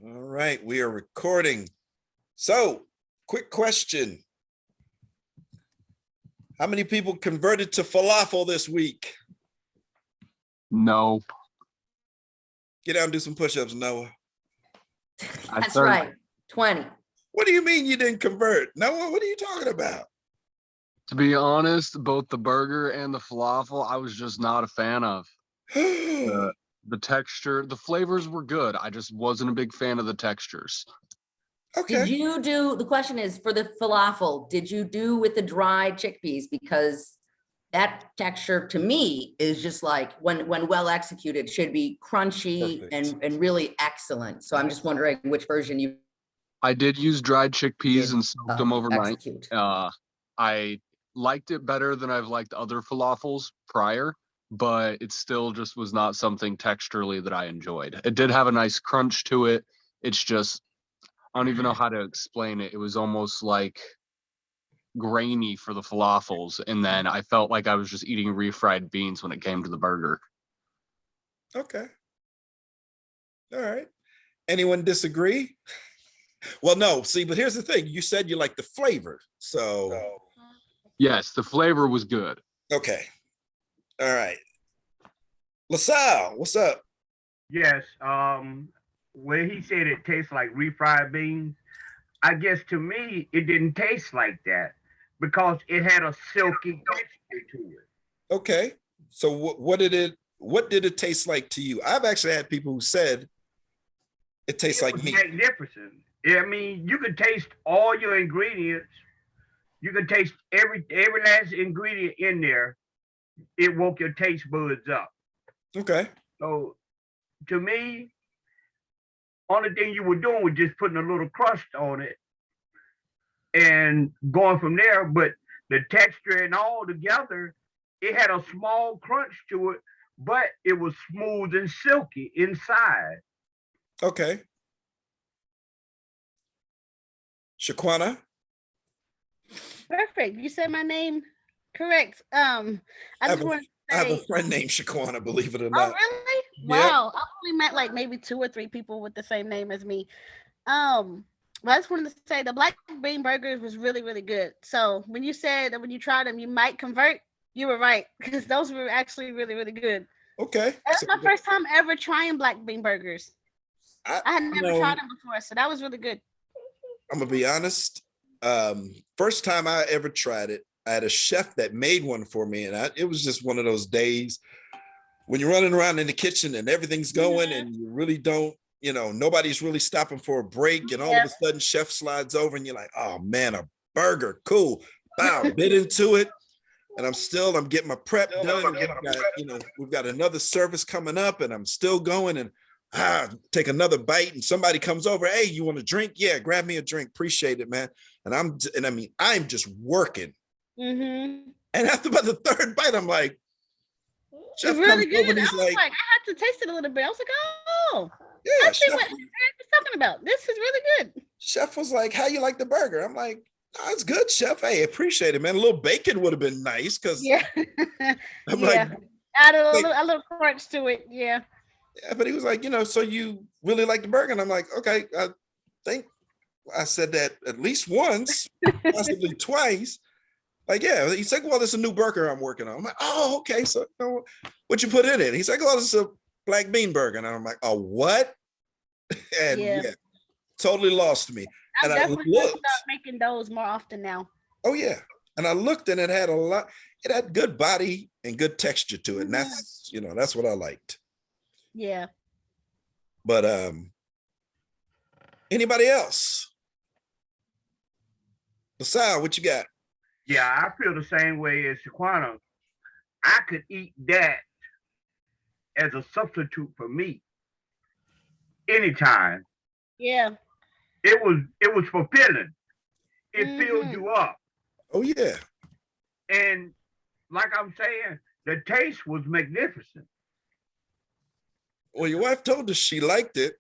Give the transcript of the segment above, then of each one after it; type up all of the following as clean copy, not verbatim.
All right, we are recording. So, quick question. How many people converted to falafel this week? No. Get out and do some push-ups, Noah. That's right. 20. What do you mean you didn't convert? Noah, what are you talking about? To be honest, both the burger and the falafel, I was just not a fan of. The texture, the flavors were good. I just wasn't a big fan of the textures. Okay. Did you do, the question is for the falafel, did you do with the dried chickpeas? Because that texture to me is just like when well executed should be crunchy and really excellent. So I'm just wondering which version you I did use dried chickpeas and soaked them overnight. execute. I liked it better than I've liked other falafels prior, but it still just was not something texturally that I enjoyed. It did have a nice crunch to it. It's just, I don't even know how to explain it. It was almost like grainy for the falafels. And then I felt like I was just eating refried beans when it came to the burger. Okay. All right. Anyone disagree? Well, no. See, but here's the thing. You said you like the flavor. So. Yes, the flavor was good. Okay. All right. LaSalle, what's up? Yes. When he said it tastes like refried beans, I guess to me it didn't taste like that because it had a silky texture to it. Okay. So what did it taste like to you? I've actually had people who said it tastes like meat. Magnificent. I mean, you could taste all your ingredients. You could taste every last ingredient in there. It woke your taste buds up. Okay. So to me, only thing you were doing was just putting a little crust on it and going from there. But the texture and all together, it had a small crunch to it, but it was smooth and silky inside. Okay. Shaquana? Perfect. You said my name correct. I just want to I have a say. friend named Shaquana, believe it or Oh, not. really? Yeah. Wow. I've only met like maybe 2 or 3 people with the same name as me. But I just wanted to say the black bean burgers was really, really good. So when you said that when you tried them, you might convert, you were right because those were actually really, really good. Okay. That's my first time ever trying black bean burgers. I had never tried them before, so that was really good. I'm gonna be honest. First time I ever tried it, I had a chef that made one for me, and it was just one of those days when you're running around in the kitchen and everything's going, and you really don't, nobody's really stopping for a break, and all of a sudden, chef slides over, and you're like, "Oh man, a burger, cool!" Bow, bit into it, and I'm getting my prep done. We've got another service coming up, and I'm still going, and take another bite, and somebody comes over. Hey, you want a drink? Yeah, grab me a drink. Appreciate it, man. And I'm just working. Mm-hmm. And after about the third bite, I'm like, Chef really good. I was like, I had to taste it a little bit. I was like, oh, yeah, I see what he's talking about. This is really good. Chef was like, how you like the burger? I'm like, oh, it's good, Chef. Hey, appreciate it, man. A little bacon would have been nice because I'm like, add a little crunch to it. Yeah, but he was like, so you really like the burger? And I'm like, okay, I think I said that at least once, possibly twice. Like, yeah, he's like, well, it's a new burger I'm working on. I'm like, oh, okay. So what you put in it? He's like, oh, it's a black bean burger. And I'm like, oh, what? And yeah, totally lost me. I'm definitely going to start making those more often now. Oh, yeah. And I looked and it had good body and good texture to it. And that's, that's what I liked. Yeah. But anybody else? LaSalle, what you got? Yeah, I feel the same way as Shaquana. I could eat that as a substitute for meat anytime. Yeah. It was fulfilling. It filled you up. Oh yeah. And like I'm saying, the taste was magnificent. Well, your wife told us she liked it,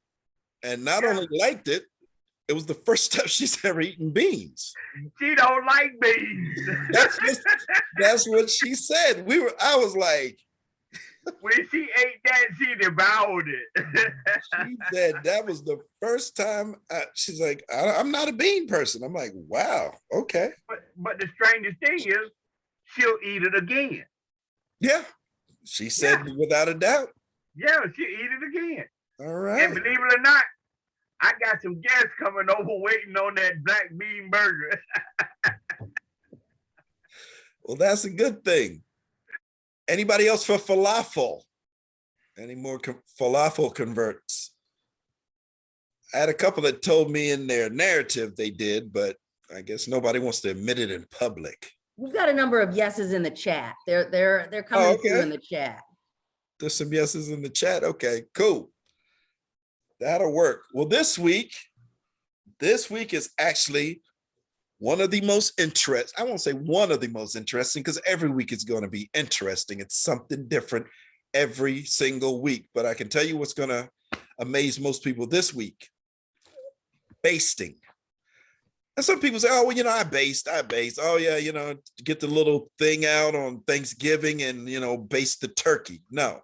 and not only liked it, it was the first time she's ever eaten beans. She don't like beans. That's what she said. I was like, when she ate that, she devoured it. She said that was the first time. She's like, I'm not a bean person. I'm like, wow, okay. But the strangest thing is, she'll eat it again. Yeah, she said without a doubt. Yeah, she'll eat it again. All And right. believe it or not, I got some guests coming over waiting on that black bean burger. Well, that's a good thing. Anybody else for falafel? Any more falafel converts? I had a couple that told me in their narrative they did, but I guess nobody wants to admit it in public. We've got a number of yeses in the chat. They're coming through okay. in the chat. There's some yeses in the chat. Okay, cool. That'll work. Well, this week is actually one of the most interesting. I won't say one of the most interesting because every week is going to be interesting. It's something different every single week. But I can tell you what's going to amaze most people this week. Basting. And some people say, oh, well, I baste. Oh, yeah, get the little thing out on Thanksgiving and, baste the turkey. No,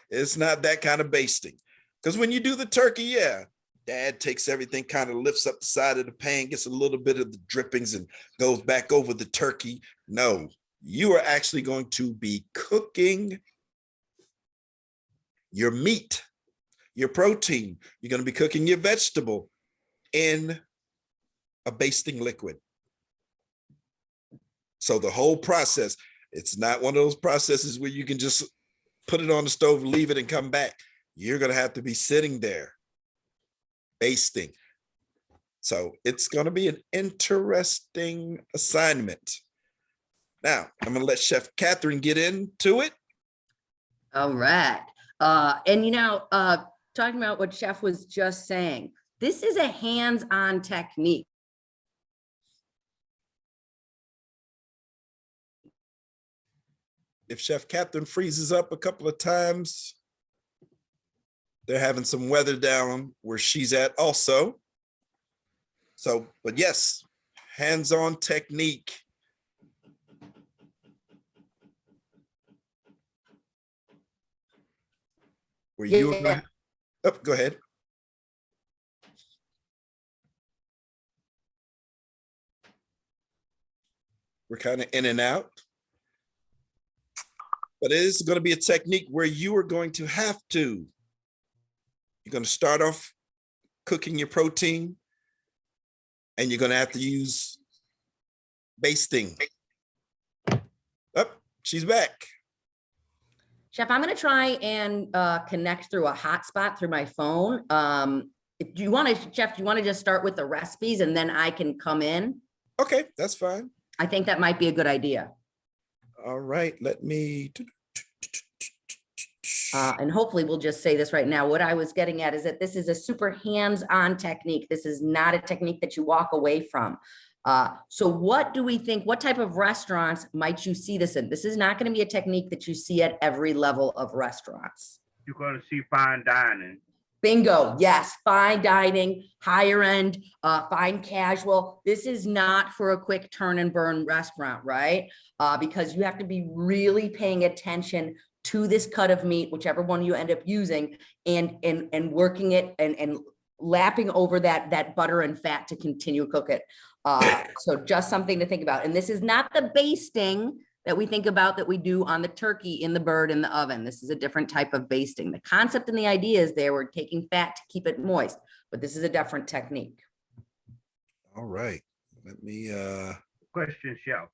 it's not that kind of basting. Because when you do the turkey, yeah, Dad takes everything, kind of lifts up the side of the pan, gets a little bit of the drippings and goes back over the turkey. No, you are actually going to be cooking your meat, your protein. You're going to be cooking your vegetable in a basting liquid. So the whole process, it's not one of those processes where you can just put it on the stove, leave it and come back. You're going to have to be sitting there basting. So it's going to be an interesting assignment. Now, I'm going to let Chef Catherine get into it. All right. And talking about what Chef was just saying, this is a hands-on technique. If Chef Catherine freezes up a couple of times, they're having some weather down where she's at also. So, but yes, hands-on technique. Where you go ahead. We're kind of in and out. But it is going to be a technique where you are going to have to. You're going to start off cooking your protein, and you're going to have to use basting. Oh, she's back. Chef, I'm going to try and connect through a hotspot through my phone. If you want to, Chef, do you want to just start with the recipes and then I can come in? Okay, that's fine. I think that might be a good idea. All right, let me. And hopefully we'll just say this right now. What I was getting at is that this is a super hands-on technique. This is not a technique that you walk away from. So what do we think, what type of restaurants might you see this in? This is not going to be a technique that you see at every level of restaurants. You're going to see fine dining. Bingo. Yes. Fine dining, higher end, fine casual. This is not for a quick turn and burn restaurant, right? Because you have to be really paying attention to this cut of meat, whichever one you end up using, and working it and lapping over that butter and fat to continue to cook it. So just something to think about. And this is not the basting that we think about that we do on the turkey, in the bird, in the oven. This is a different type of basting. The concept and the idea is there. We're taking fat to keep it moist, but this is a different technique. All right. Let me Question, Chef.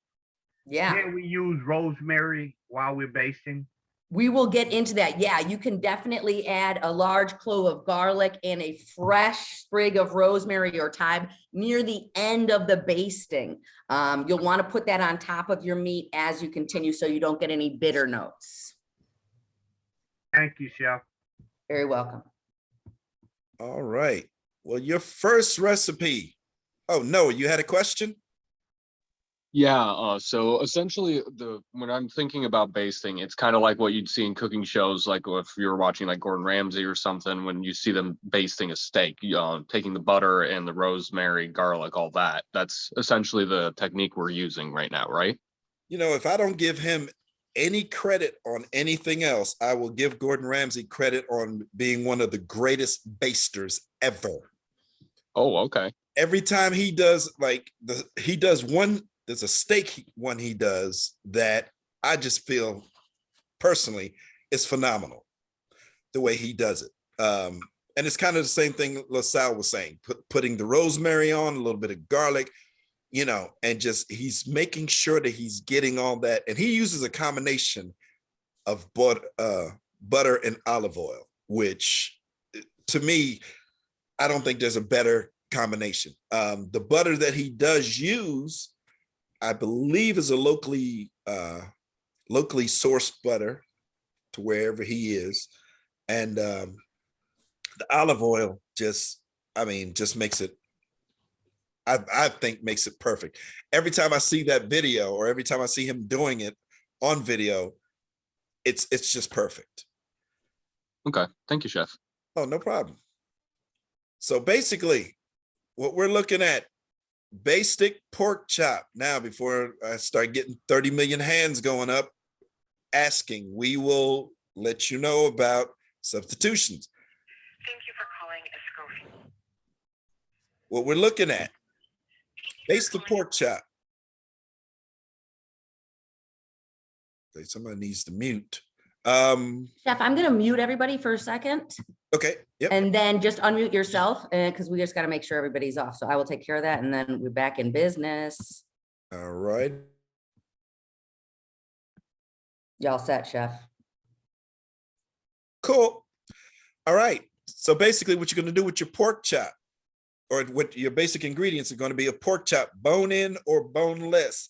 Yeah. Can we use rosemary while we're basting? We will get into that. Yeah, you can definitely add a large clove of garlic and a fresh sprig of rosemary or thyme near the end of the basting. You'll want to put that on top of your meat as you continue so you don't get any bitter notes. Thank you, Chef. Very welcome. All right. Well, your first recipe. Oh, Noah, you had a question? Yeah, so essentially when I'm thinking about basting, it's kind of like what you'd see in cooking shows, like if you're watching like Gordon Ramsay or something, when you see them basting a steak, taking the butter and the rosemary, garlic, all that. That's essentially the technique we're using right now, right? If I don't give him any credit on anything else, I will give Gordon Ramsay credit on being one of the greatest basters ever. Oh, okay. Every time he does there's a steak one he does that I just feel personally is phenomenal the way he does it. And it's kind of the same thing LaSalle was saying, putting the rosemary on, a little bit of garlic, and just he's making sure that he's getting all that. And he uses a combination of butter and olive oil, which to me, I don't think there's a better combination. The butter that he does use, I believe, is a locally sourced butter to wherever he is. And the olive oil just makes it, I think makes it perfect. Every time I see that video or every time I see him doing it on video, it's just perfect. Okay. Thank you, chef. Oh, no problem. So basically what we're looking at, basic pork chop. Now, before I start getting 30 million hands going up asking, we will let you know about substitutions. Thank you for calling Escoffier. What we're looking at, basic pork chop. Okay, somebody needs to mute. Chef, I'm gonna mute everybody for a second Okay, yep. and then just unmute yourself because we just gotta make sure everybody's off. So I will take care of that and then we're back in business. All right. Y'all set, Chef? Cool. All right. So basically what you're going to do with your pork chop, or what your basic ingredients are going to be, a pork chop, bone in or boneless.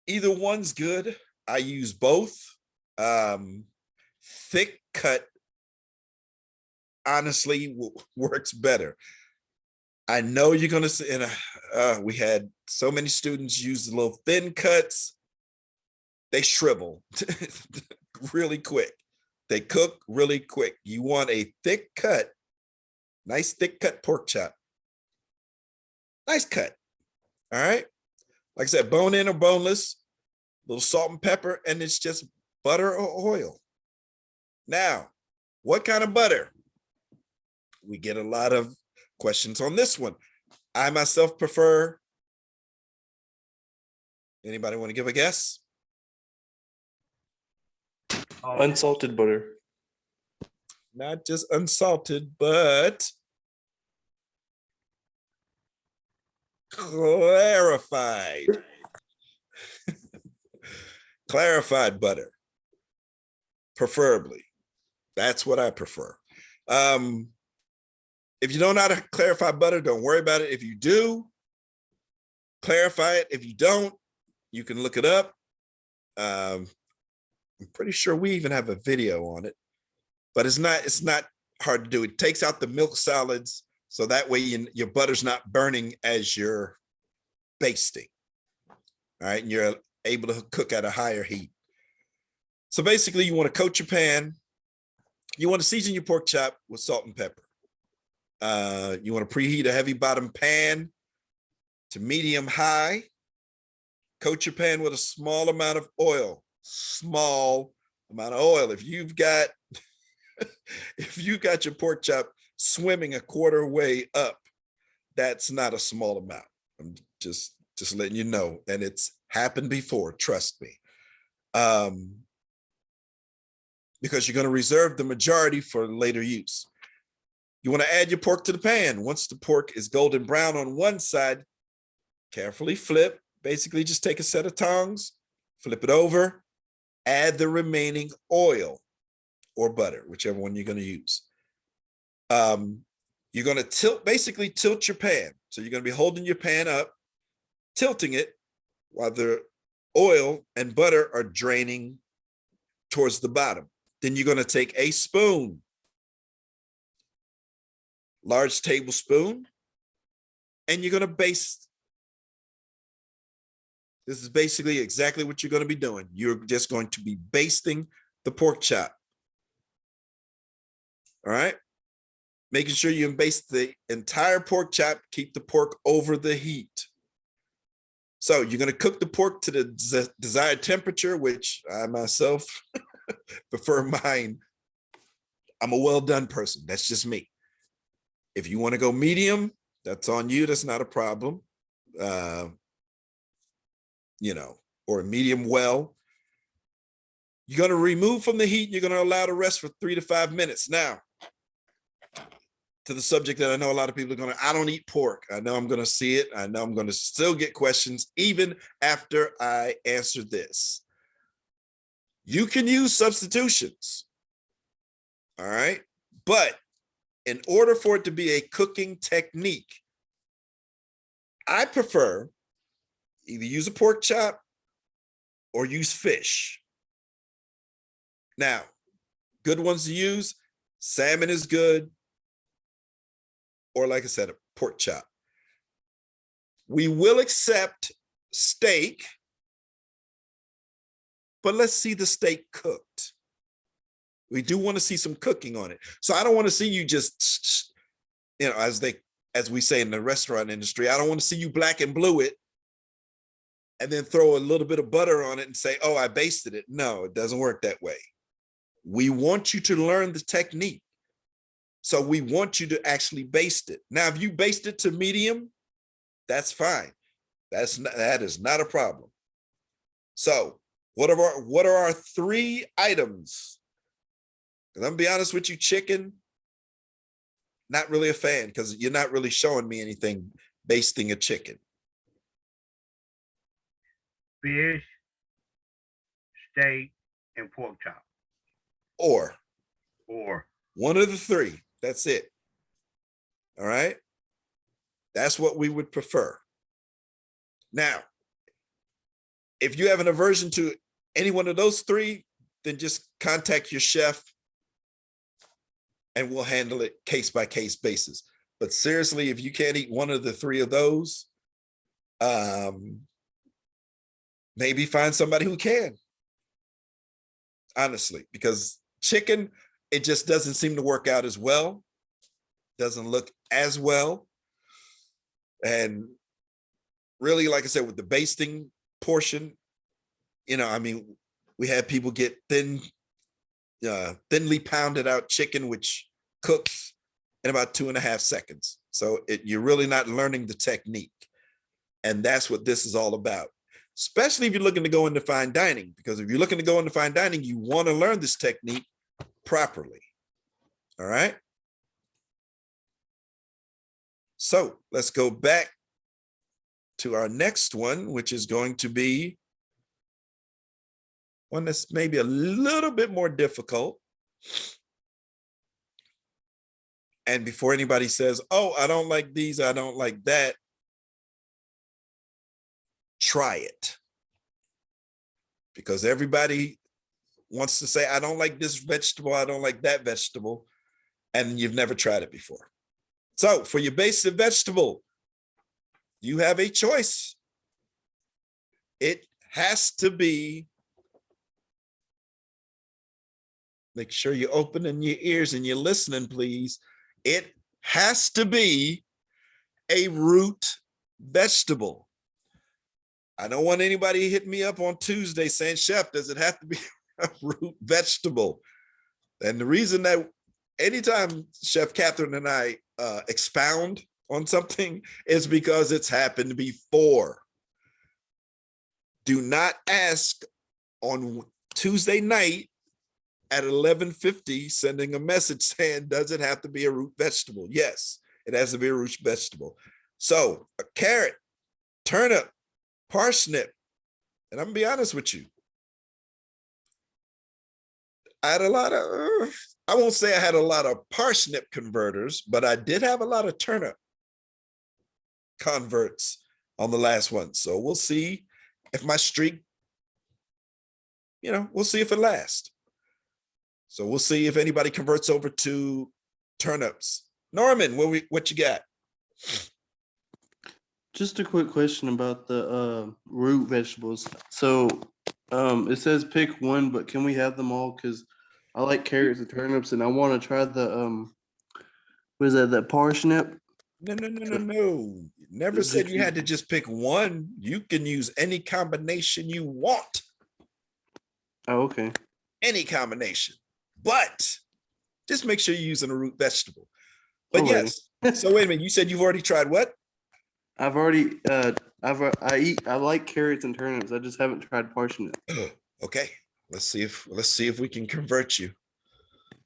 Either one's good. I use both. Thick cut honestly works better. I know you're going to see, we had so many students use the little thin cuts. They shrivel really quick. They cook really quick. You want a thick cut, nice thick cut pork chop. Nice cut. All right. Like I said, bone in or boneless, a little salt and pepper, and it's just butter or oil. Now, what kind of butter? We get a lot of questions on this one. I myself prefer, anybody want to give a guess? Unsalted butter. Not just unsalted, but clarified. Clarified butter, preferably. That's what I prefer. If you don't know how to clarify butter, don't worry about it. If you do, clarify it. If you don't, you can look it up. I'm pretty sure we even have a video on it, but it's not hard to do. It takes out the milk solids, so that way your butter's not burning as you're basting. All right, and you're able to cook at a higher heat. So basically, you want to coat your pan. You want to season your pork chop with salt and pepper. You want to preheat a heavy bottom pan to medium high. Coat your pan with a small amount of oil. Small amount of oil. If you've got your pork chop swimming a quarter way up, that's not a small amount. I'm just letting you know, and it's happened before, trust me. Because you're going to reserve the majority for later use. You want to add your pork to the pan. Once the pork is golden brown on one side, carefully flip. Basically, just take a set of tongs, flip it over, add the remaining oil or butter, whichever one you're going to use. You're going to basically tilt your pan. So you're going to be holding your pan up, tilting it while the oil and butter are draining towards the bottom. Then you're going to take a spoon, large tablespoon, and you're going to baste. This is basically exactly what you're going to be doing. You're just going to be basting the pork chop. All right. Making sure you baste the entire pork chop, keep the pork over the heat. So you're going to cook the pork to the desired temperature, which I myself prefer mine. I'm a well done person. That's just me. If you want to go medium, that's on you. That's not a problem. You know, or medium well. You're going to remove from the heat. You're going to allow the rest for 3 to 5 minutes. Now, to the subject that I know a lot of people are going to, I don't eat pork. I know I'm going to see it. I know I'm going to still get questions even after I answer this. You can use substitutions. All right. But in order for it to be a cooking technique, I prefer either use a pork chop or use fish. Now, good ones to use, salmon is good, or like I said, a pork chop. We will accept steak, but let's see the steak cooked. We do want to see some cooking on it. So I don't want to see you just, you know, as we say in the restaurant industry, I don't want to see you black and blue it and then throw a little bit of butter on it and say, oh, I basted it. No, it doesn't work that way. We want you to learn the technique. So we want you to actually baste it. Now, if you baste it to medium, that's fine. That is not a problem. So what are our 3 items? And I'm gonna be honest with you, chicken, not really a fan because you're not really showing me anything basting a chicken. Fish, steak, and pork chop. Or Or one of the 3. That's it. All right. That's what we would prefer. Now, if you have an aversion to any one of those 3, then just contact your chef and we'll handle it case by case basis. But seriously, if you can't eat one of the 3 of those, maybe find somebody who can. Honestly, because chicken, it just doesn't seem to work out as well. Doesn't look as well. And really, like I said, with the basting portion, you know, I mean, we had people get thinly pounded out chicken, which cooks in about 2.5 seconds. So you're really not learning the technique. And that's what this is all about. Especially if you're looking to go into fine dining, because if you're looking to go into fine dining, you want to learn this technique properly. All right. So let's go back to our next one, which is going to be one that's maybe a little bit more difficult. And before anybody says, oh, I don't like these, I don't like that, try it. Because everybody wants to say, I don't like this vegetable, I don't like that vegetable, and you've never tried it before. So for your basic vegetable, you have a choice. It has to be, make sure you're opening your ears and you're listening, please. It has to be a root vegetable. I don't want anybody hitting me up on Tuesday saying, Chef, does it have to be a root vegetable? And the reason that anytime Chef Catherine and I expound on something is because it's happened before. Do not ask on Tuesday night at 11:50, sending a message saying, does it have to be a root vegetable? Yes, it has to be a root vegetable. So a carrot, turnip, parsnip, and I'm gonna be honest with you. I had a lot of, I won't say I had a lot of parsnip converters, but I did have a lot of turnip converts on the last one. So we'll see if my streak, you know, we'll see if it lasts. So we'll see if anybody converts over to turnips. Norman, what you got? Just a quick question about the root vegetables. So it says pick one, but can we have them all? Because I like carrots and turnips, and I want to try the what is that? That parsnip. No. Never said you had to just pick one. You can use any combination you want. Oh, okay. Any combination. But just make sure you're using a root vegetable. But Alrighty. yes. So wait a minute. You said you've already tried what? I've already I like carrots and turnips. I just haven't tried parsnip. Okay. Let's see if we can convert you.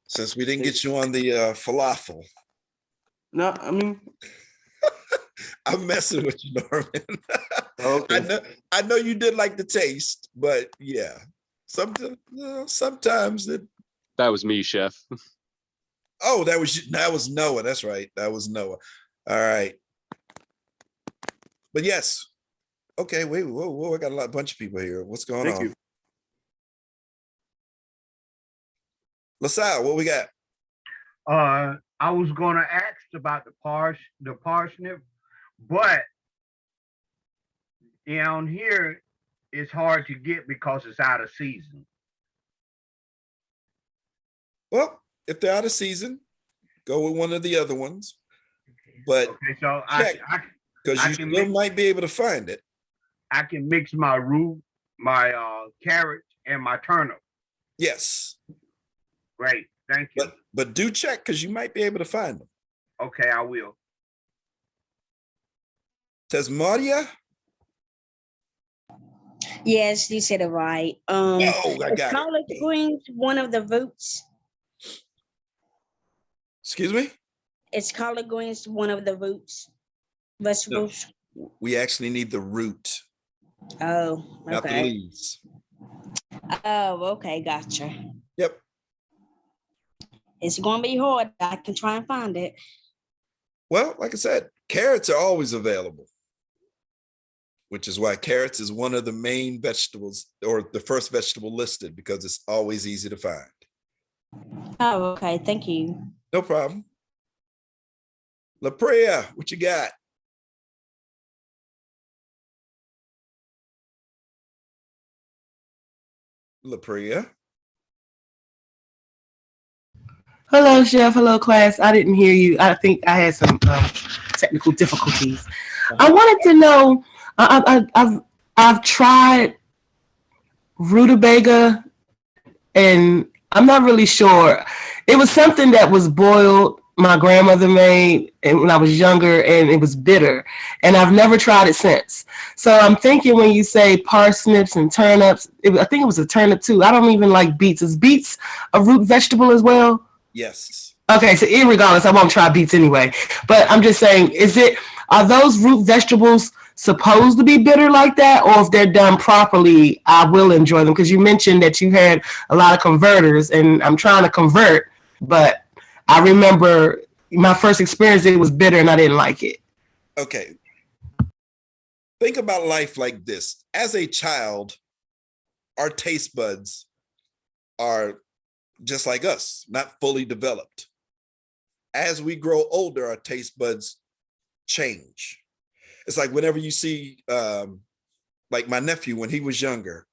Since we didn't get you on the falafel. No, I mean, I'm messing with you, Norman. okay. I know you did like the taste, but yeah. Sometimes it. That was me, chef. Oh, that was Noah. That's right. That was Noah. All right. But yes. Okay, wait, whoa. I got a bunch of people here. What's going Thank on? you. LaSalle, what we got? I was gonna ask about the parsnip, but down here it's hard to get because it's out of season. Well, if they're out of season, go with one of the other ones. But Okay, so check, because I you can still mix- might be able to find it. I can mix my root, my carrots, and my turnip. Yes. Great, thank you. But do check because you might be able to find them. Okay, I will. Tasmadia? Yes, you said it right. Oh, I is got collard it. greens one of the roots? Excuse me? Is collard greens one of the roots? Vegetables? We actually need the root, Oh, not the okay. leaves. Oh, okay, gotcha. Yep. It's gonna be hard. I can try and find it. Well, like I said, carrots are always available, which is why carrots is one of the main vegetables or the first vegetable listed because it's always easy to find. Oh, okay. Thank you. No problem. La Priya, what you got? La Priya. Hello, Chef. Hello, class. I didn't hear you. I think I had some technical difficulties. I wanted to know. I've tried rutabaga, and I'm not really sure. It was something that was boiled. My grandmother made, and when I was younger, and it was bitter. And I've never tried it since. So I'm thinking when you say parsnips and turnips, I think it was a turnip too. I don't even like beets. Is beets a root vegetable as well? Yes. Okay, so irregardless, I won't try beets anyway. But I'm just saying, are those root vegetables supposed to be bitter like that? Or if they're done properly, I will enjoy them? Because you mentioned that you had a lot of converters, and I'm trying to convert, but I remember my first experience, it was bitter and I didn't like it. Okay. Think about life like this. As a child, our taste buds are just like us, not fully developed. As we grow older, our taste buds change. It's like whenever you see, like my nephew, when he was younger,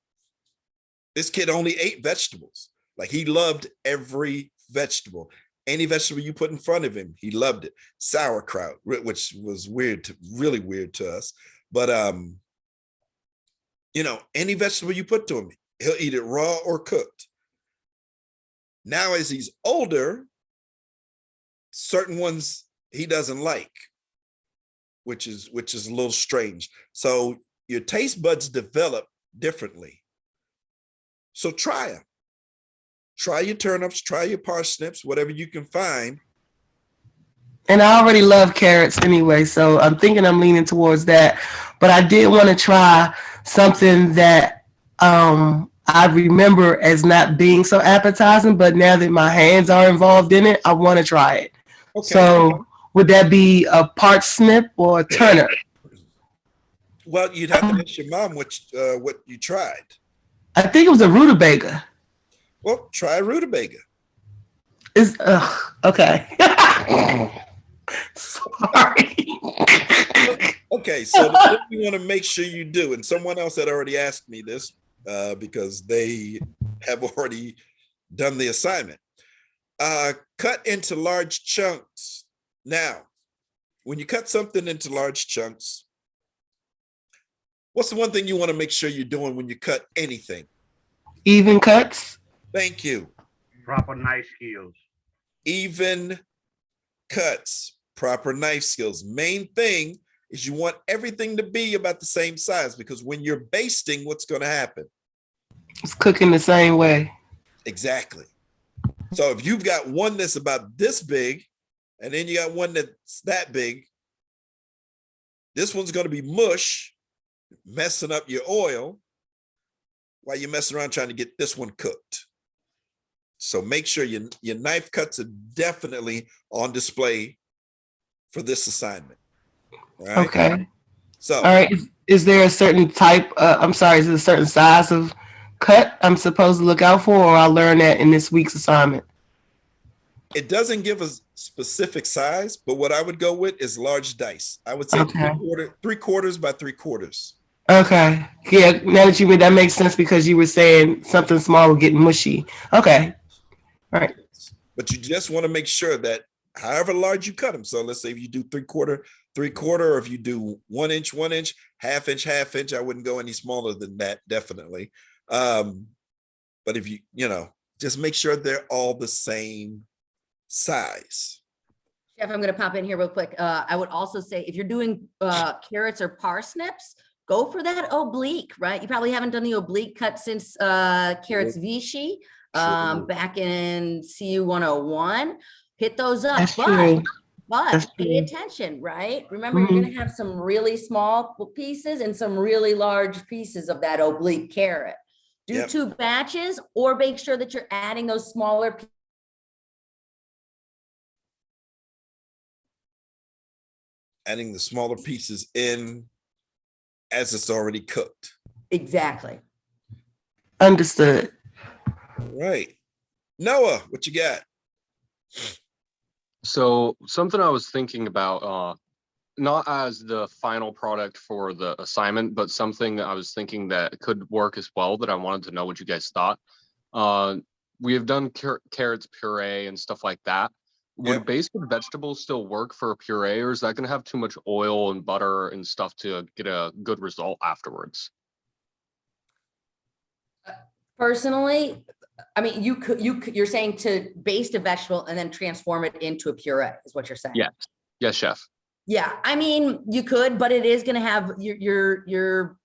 this kid only ate vegetables. Like he loved every vegetable. Any vegetable you put in front of him, he loved it. Sauerkraut, which was really weird to us. But, any vegetable you put to him, he'll eat it raw or cooked. Now, as he's older, certain ones he doesn't like, which is a little strange. So your taste buds develop differently. So try them. Try your turnips, try your parsnips, whatever you can find. And I already love carrots anyway, so I'm thinking I'm leaning towards that. But I did want to try something that I remember as not being so appetizing, but now that my hands are involved in it, I want to try it. Okay. So would that be a parsnip or a turnip? Well, you'd have to ask your mom what you tried. I think it was a rutabaga. Well, try rutabaga. Okay. Sorry. Okay, so the thing you want to make sure you do, and someone else had already asked me this because they have already done the assignment. Cut into large chunks. Now, when you cut something into large chunks, what's the one thing you want to make sure you're doing when you cut anything? Even cuts. Thank you. Proper knife skills. Even cuts, proper knife skills. Main thing is you want everything to be about the same size, because when you're basting, what's going to happen? It's cooking the same way. Exactly. So if you've got one that's about this big, and then you got one that's that big, this one's going to be mush, messing up your oil while you're messing around trying to get this one cooked. So make sure your knife cuts are definitely on display for this assignment. All right? Okay. So, all right. Is there a certain type? I'm sorry. Is it a certain size of cut I'm supposed to look out for, or I'll learn that in this week's assignment? it doesn't give a specific size, but what I would go with is large dice. I would say Okay. 3/4 by 3/4. Okay. Yeah. Now that you made that makes sense because you were saying something small will get mushy. Okay. All right. But you just want to make sure that however large you cut them. So let's say if you do 3/4, or if you do 1 inch, 1 inch, half inch, I wouldn't go any smaller than that, definitely. But if you just make sure they're all the same size. Chef, I'm going to pop in here real quick. I would also say if you're doing carrots or parsnips, go for that oblique, right? You probably haven't done the oblique cut since carrots Vichy back in CU101. Hit those up. That's true. But That's pay true. attention, right? Remember, you're going to have some really small pieces and some really large pieces of that oblique carrot. Do Yep. 2 batches or make sure that you're adding those smaller pieces. Adding the smaller pieces in as it's already cooked. Exactly. Understood. All right. Noah, what you got? So something I was thinking about, not as the final product for the assignment, but something that I was thinking that could work as well that I wanted to know what you guys thought. We have done carrots puree and stuff like that. Would Yep. basted vegetables still work for a puree, or is that going to have too much oil and butter and stuff to get a good result afterwards? Personally, I mean, you're saying to baste a vegetable and then transform it into a puree is what you're saying. Yes. Yes, chef. Yeah, I mean, you could, but it is going to have your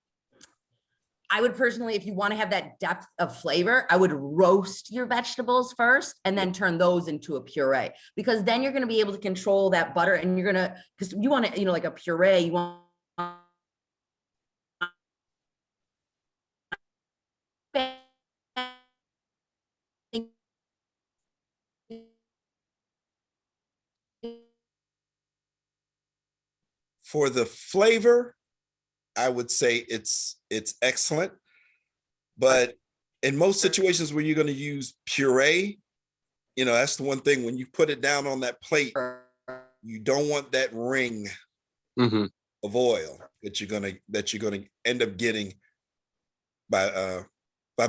I would personally, if you want to have that depth of flavor, I would roast your vegetables first and then turn those into a puree, because then you're going to be able to control that butter, and you're going to, because you want to, like a puree, you want For the flavor, I would say it's excellent. But in most situations where you're going to use puree, that's the one thing, when you put it down on that plate, you don't want that ring of oil that you're gonna end up getting by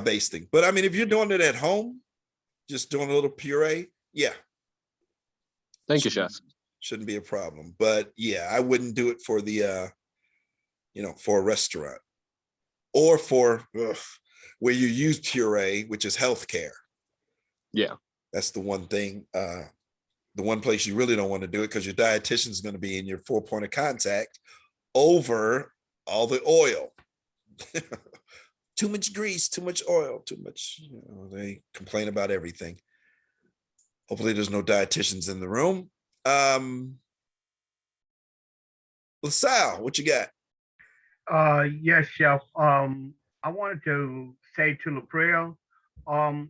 basting. But I mean, if you're doing it at home, just doing a little puree, yeah. Thank you, chef. Shouldn't be a problem. But yeah, I wouldn't do it for the for a restaurant, or for where you use puree, which is healthcare. Yeah. That's the one thing, the one place you really don't want to do it, because your dietitian is going to be in your 4 point of contact over all the oil. Too much grease, too much oil, too much, they complain about everything. Hopefully there's no dietitians in the room. LaSalle, what you got? Yes, chef. I wanted to say to LaPrel, on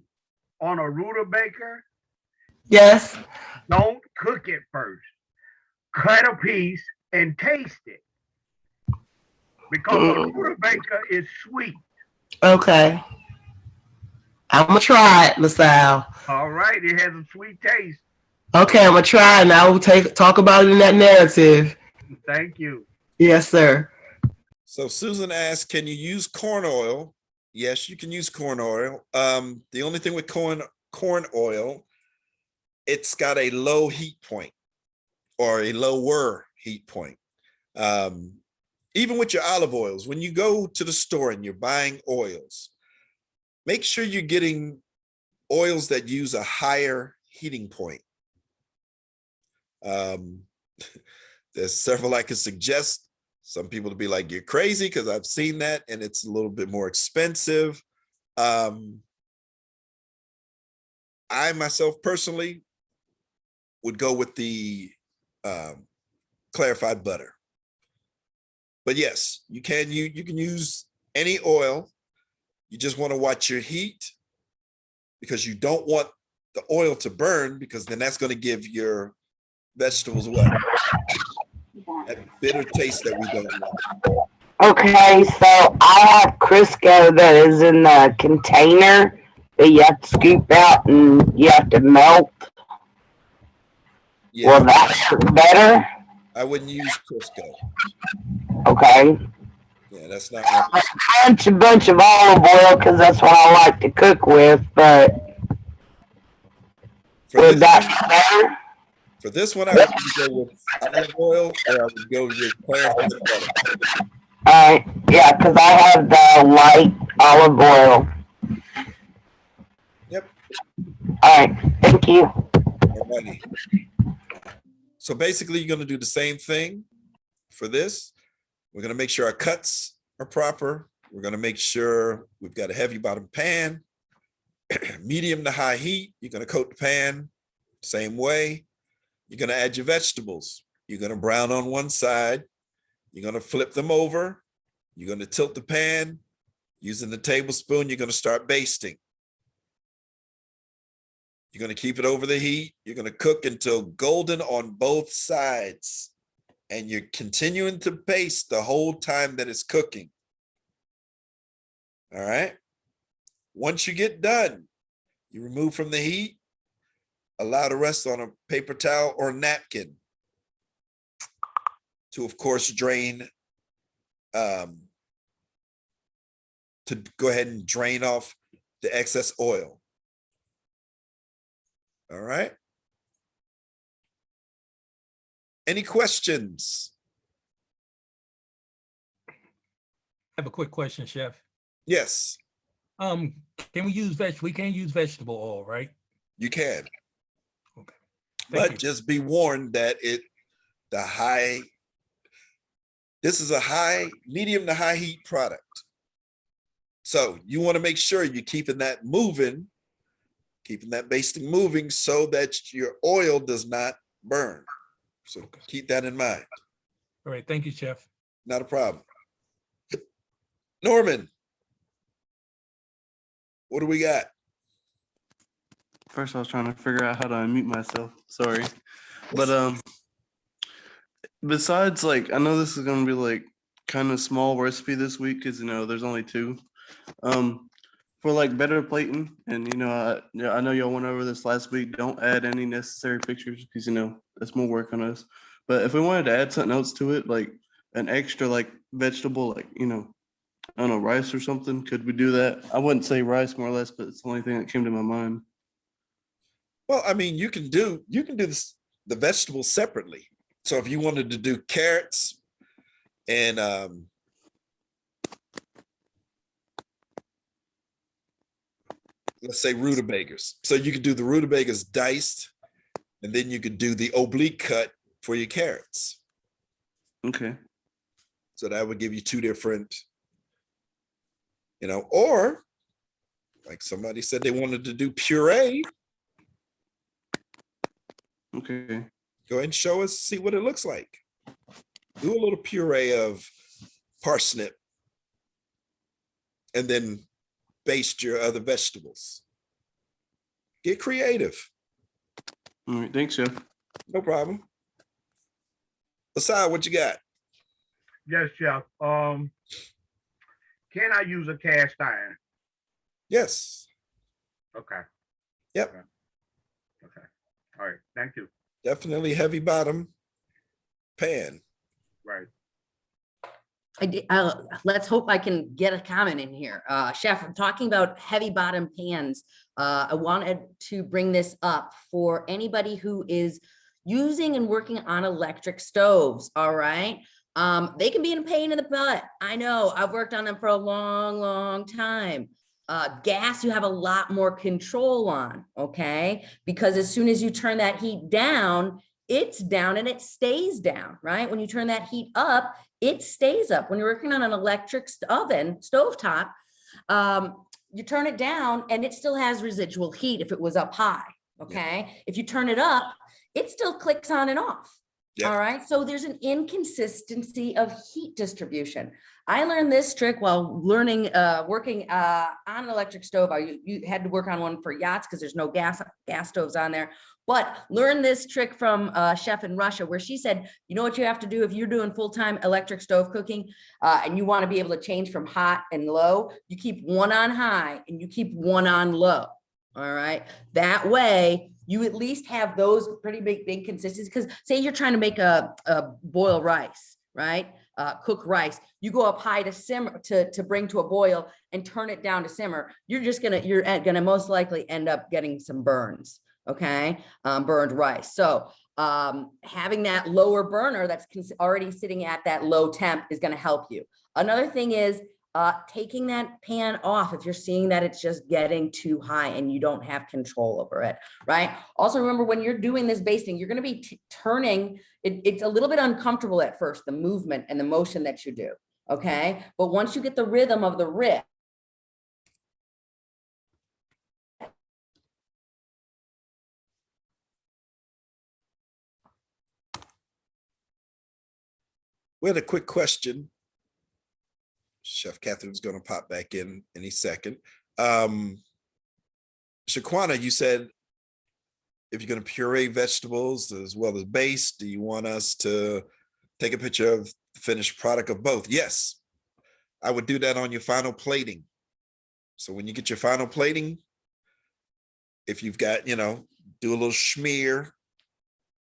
a rutabaga, Yes. don't cook it first. Cut a piece and taste it, because a rutabaga is sweet. Okay. I'm gonna try it, LaSalle. All right, it has a sweet taste. Okay, I'm gonna try it, and I will talk about it in that narrative. Thank you. Yes, sir. So Susan asked, can you use corn oil? Yes, you can use corn oil. The only thing with corn oil, it's got a low heat point, or a lower heat point. Even with your olive oils, when you go to the store and you're buying oils, make sure you're getting oils that use a higher heating point. There's several I could suggest. Some people to be like, you're crazy, because I've seen that and it's a little bit more expensive. I myself personally would go with the clarified butter. But yes, you can use any oil. You just want to watch your heat, because you don't want the oil to burn, because then that's going to give your vegetables what? That bitter taste that we don't want. Okay, so I have Crisco that is in the container that you have to scoop out and you have to melt. Yeah, Will that work better? I wouldn't use Crisco. Okay. Yeah, that's not I right. punch a bunch of olive oil because that's what I like to cook with, but For would this that one, be better? for this one, I would go with olive oil, or I would go with clarified butter. Alright, yeah, because I have the light olive oil. Yep. Alright, thank you. Alrighty. So basically, you're going to do the same thing for this. We're going to make sure our cuts are proper. We're going to make sure we've got a heavy bottom pan, medium to high heat. You're going to coat the pan same way. You're going to add your vegetables. You're going to brown on one side. You're going to flip them over. You're going to tilt the pan. Using the tablespoon, you're going to start basting. You're going to keep it over the heat. You're going to cook until golden on both sides. And you're continuing to baste the whole time that it's cooking. All right. Once you get done, you remove from the heat, allow to rest on a paper towel or napkin to, of course, drain, to go ahead and drain off the excess oil. All right. Any questions? I have a quick question, Chef. Yes, Can we use we can't use vegetable oil, right? you can. Okay. But you. just be warned that this is a medium to high heat product. So you want to make sure you're keeping that moving, keeping that basting moving so that your oil does not burn. So keep that in mind. All right. Thank you, Chef. Not a problem. Norman, what do we got? First, I was trying to figure out how to unmute myself. Sorry. But besides, like, I know this is gonna be like kind of small recipe this week because there's only 2. For like better plating, and I know y'all went over this last week. Don't add any necessary pictures because that's more work on us. But if we wanted to add something else to it, like an extra like vegetable, like I don't know, rice or something, could we do that? I wouldn't say rice, more or less, but it's the only thing that came to my mind. Well, I mean, you can do this, the vegetables separately. So if you wanted to do carrots and let's say rutabagas. So you could do the rutabagas diced, and then you could do the oblique cut for your carrots. Okay. So that would give you 2 different, or like somebody said they wanted to do puree. Okay. Go ahead and show us, see what it looks like. Do a little puree of parsnip and then baste your other vegetables. Get creative. All right. Thanks, Chef. No problem. Asad, what you got? Yes, Chef. Can I use a cast iron? Yes. Okay. Yep. Okay. All right. Thank you. Definitely heavy bottom pan. Right. Let's hope I can get a comment in here. Chef, I'm talking about heavy bottom pans. I wanted to bring this up for anybody who is using and working on electric stoves. All right. They can be a pain in the butt. I know, I've worked on them for a long, long time. Gas, you have a lot more control on, okay? Because as soon as you turn that heat down, it's down and it stays down, right? When you turn that heat up, it stays up. When you're working on an electric oven, stovetop, you turn it down and it still has residual heat if it was up high, okay? If you turn it up, it still clicks on and off. All right, so there's an inconsistency of heat distribution. I learned this trick while working on an electric stove. You had to work on one for yachts because there's no gas stoves on there. But learn this trick from a chef in Russia, where she said, you know what you have to do if you're doing full-time electric stove cooking, and you want to be able to change from hot and low, you keep one on high and you keep one on low. All right, that way you at least have those pretty big consistencies. Because say you're trying to make a boil rice, right? Cook rice, you go up high to simmer to bring to a boil and turn it down to simmer. You're gonna most likely end up getting some burns. Okay, burned rice. So having that lower burner that's already sitting at that low temp is going to help you. Another thing is taking that pan off if you're seeing that it's just getting too high and you don't have control over it, right? Also remember, when you're doing this basting, you're going to be turning it's a little bit uncomfortable at first, the movement and the motion that you do, okay? But once you get the rhythm of the rip, We had a quick question. Chef Catherine's going to pop back in any second. Shaquana, you said if you're going to puree vegetables as well as baste, do you want us to take a picture of the finished product of both? Yes, I would do that on your final plating. So when you get your final plating, if you've got, do a little smear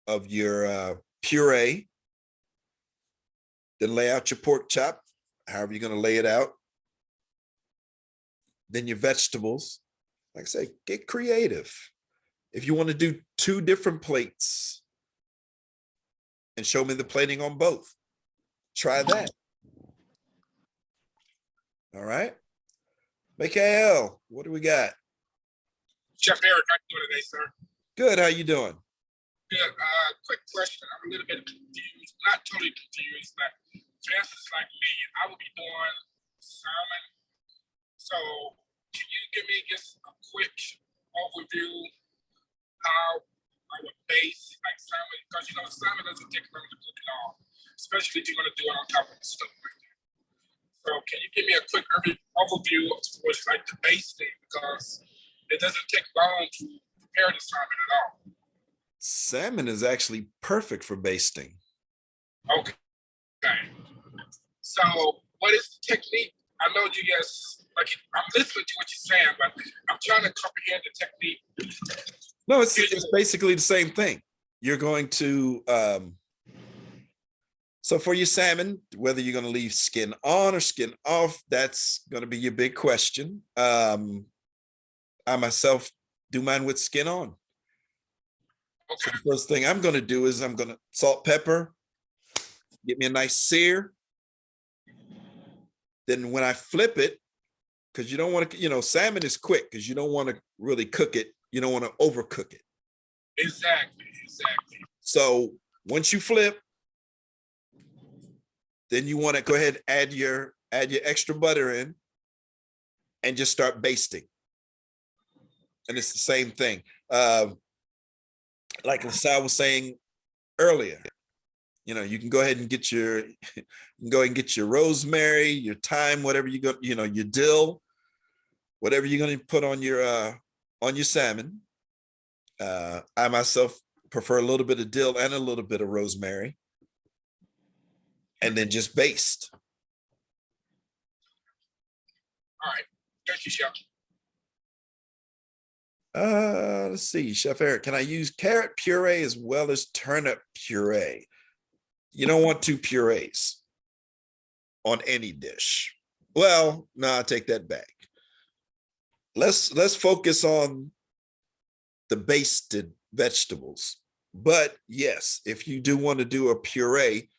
of your puree, then lay out your pork chop, however you're going to lay it out. Then your vegetables, like I say, get creative. If you want to do 2 different plates and show me the plating on both, try that. All right. Mikhail, what do we got? Chef Eric, how you doing today, sir? Good. How you doing? Good. Quick question. I'm a little bit confused. Not totally confused, but for instance, like me, I would be doing salmon. So can you give me just a quick overview how I would base like salmon? Because salmon doesn't take long to cook at all, especially if you're going to do it on top of the stove like that. So can you give me a quick overview of what's like the basting? Because it doesn't take long to prepare the salmon at all. Salmon is actually perfect for basting. Okay. So what is the technique? I know you guys, I'm listening to what you're saying, but I'm trying to comprehend the technique. No, it's basically the same thing. You're going to, so for your salmon, whether you're going to leave skin on or skin off, that's going to be your big question. I myself do mine with skin on. Okay. So the first thing I'm going to do is I'm going to salt, pepper, get me a nice sear. Then when I flip it, because you don't want to, salmon is quick because you don't want to really cook it. You don't want to overcook it. Exactly. So once you flip, then you want to go ahead and add your extra butter in and just start basting. And it's the same thing. Like LaSalle was saying earlier, you can go ahead and get your rosemary, your thyme, whatever you go, your dill, whatever you're going to put on your salmon. I myself prefer a little bit of dill and a little bit of rosemary, and then just baste. All right. Thank you, Chef. Let's see, Chef Eric, can I use carrot puree as well as turnip puree? You don't want 2 purees on any dish. Well, no, I take that back. Let's focus on the basted vegetables. But yes, if you do want to do a puree,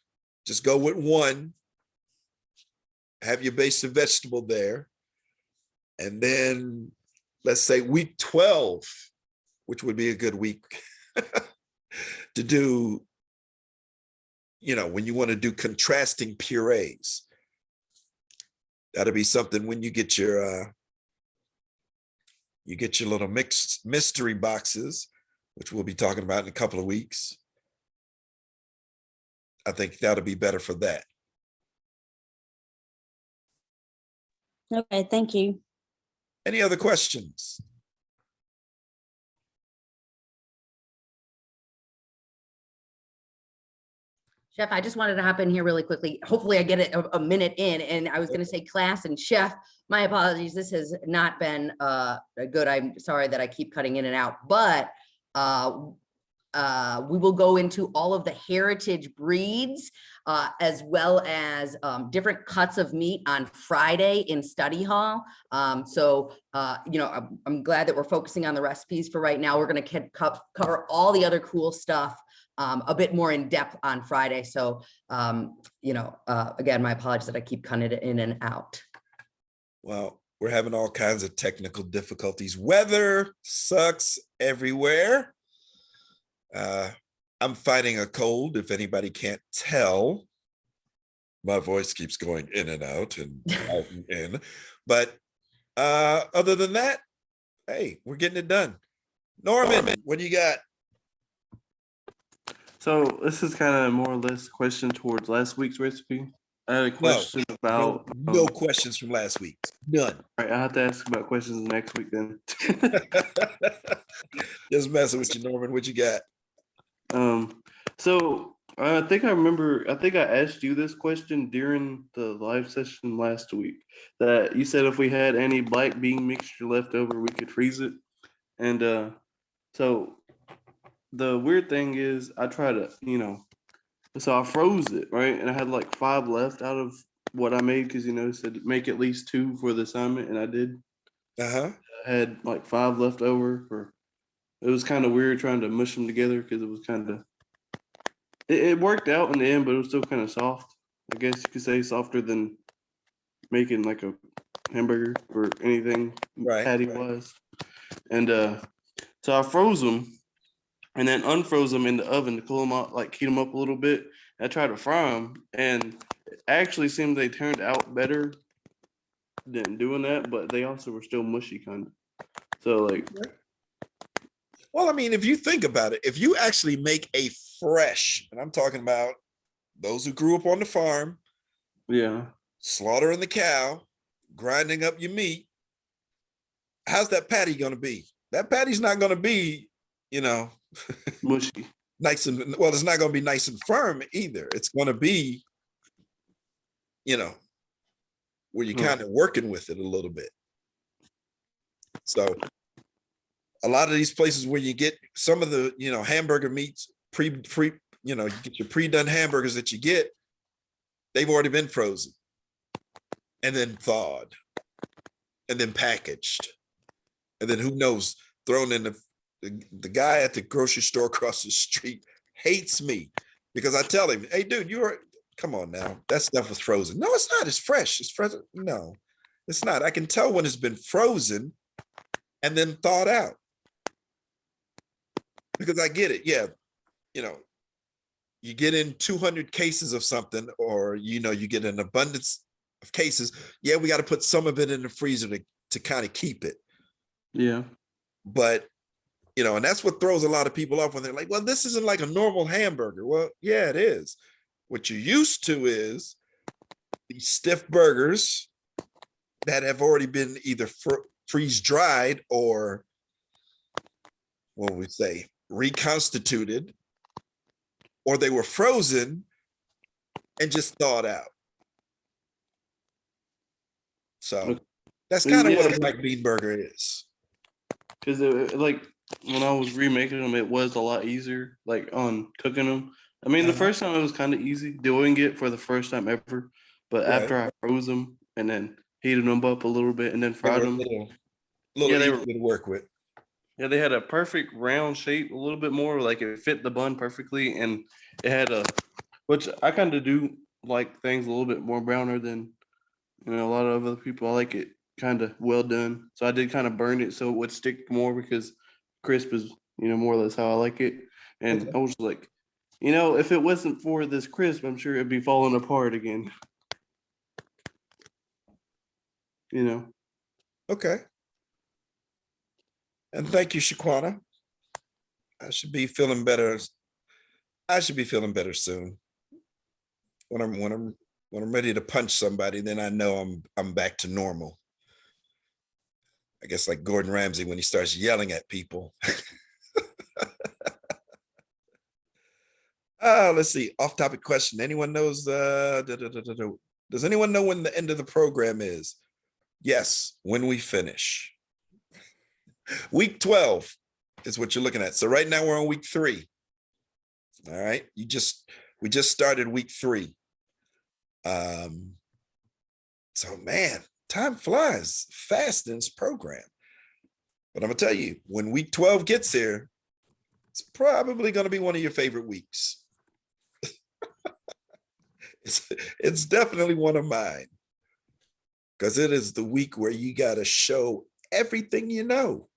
just go with one, have your base of vegetable there. And then let's say week 12, which would be a good week to do, when you want to do contrasting purees. That'll be something when you get your little mixed mystery boxes, which we'll be talking about in a couple of weeks. I think that'll be better for that. Okay, thank you. Any other questions? Chef, I just wanted to hop in here really quickly. Hopefully I get it a minute in, and I was going to say class and chef, my apologies. This has not been good. I'm sorry that I keep cutting in and out, but we will go into all of the heritage breeds as well as different cuts of meat on Friday in study hall. So, I'm glad that we're focusing on the recipes for right now. We're going to cover all the other cool stuff a bit more in depth on Friday. So, again, my apologies that I keep cutting it in and out. Well, we're having all kinds of technical difficulties. Weather sucks everywhere. I'm fighting a cold, if anybody can't tell. My voice keeps going in and out and out and in. But other than that, hey, we're getting it done. Norman, what do you got? So this is kind of more or less a question towards last week's recipe. I had a question about no questions from last week. None. All right, I have to ask about questions next week then. Just messing with you, Norman. What you got? So I think I asked you this question during the live session last week, that you said if we had any black bean mixture left over, we could freeze it. And so the weird thing is I tried to, so I froze it, right? And I had like 5 left out of what I made, because it said make at least 2 for the assignment, and I did. I had like 5 left over. It was kind of weird trying to mush them together, because it was kind of, it worked out in the end, but it was still kind of soft. I guess you could say softer than making like a hamburger or anything patty wise. And so I froze them and then unfroze them in the oven to cool them out, like heat them up a little bit. I tried to fry them, and it actually seemed they turned out better than doing that, but they also were still mushy kind of. So like, well, I mean, if you think about it, if you actually make a fresh, and I'm talking about those who grew up on the farm, slaughtering the cow, grinding up your meat, how's that patty going to be? That patty's not going to be, mushy. Nice and, well, it's not going to be nice and firm either. It's going to be, where you're kind of working with it a little bit. So a lot of these places where you get some of the, hamburger meats you get your pre-done hamburgers that you get, they've already been frozen and then thawed and then packaged. And then who knows, thrown in the guy at the grocery store across the street hates me because I tell him, hey dude, come on now. That stuff was frozen. No, it's not. It's fresh. It's fresh. No, it's not. I can tell when it's been frozen and then thawed out. Because I get it. Yeah. You get in 200 cases of something, or, you get an abundance of cases. Yeah, we got to put some of it in the freezer to kind of keep it. Yeah. But, and that's what throws a lot of people off when they're like, well, this isn't like a normal hamburger. Well, yeah, it is. What you're used to is these stiff burgers that have already been either freeze dried or, what would we say, reconstituted, or they were frozen and just thawed out. So that's kind of what a black bean burger is. Because like when I was remaking them, it was a lot easier, like on cooking them. I mean, the first time it was kind of easy doing it for the first time ever, but after I froze them and then heated them up a little bit and then fried them, they were to work with. Yeah, they had a perfect round shape, a little bit more like it fit the bun perfectly, and it had a, which I kind of do like things a little bit more browner than a lot of other people. I like it kind of well done, so I did kind of burn it so it would stick more because crisp is more or less how I like it. And Okay. I was like, if it wasn't for this crisp, I'm sure it'd be falling apart again. Okay. And thank you, Shaquana. I should be feeling better. I should be feeling better soon. When I'm ready to punch somebody, then I know I'm back to normal. I guess like Gordon Ramsay when he starts yelling at people. Let's see. Off-topic question. Anyone knows does anyone know when the end of the program is? Yes, when we finish. Week 12 is what you're looking at. So right now we're on week 3. All right. We just started week 3. So man, time flies fast in this program. But I'm gonna tell you, when week 12 gets here, it's probably gonna be one of your favorite weeks. It's definitely one of mine. Because it is the week where you gotta show everything you know.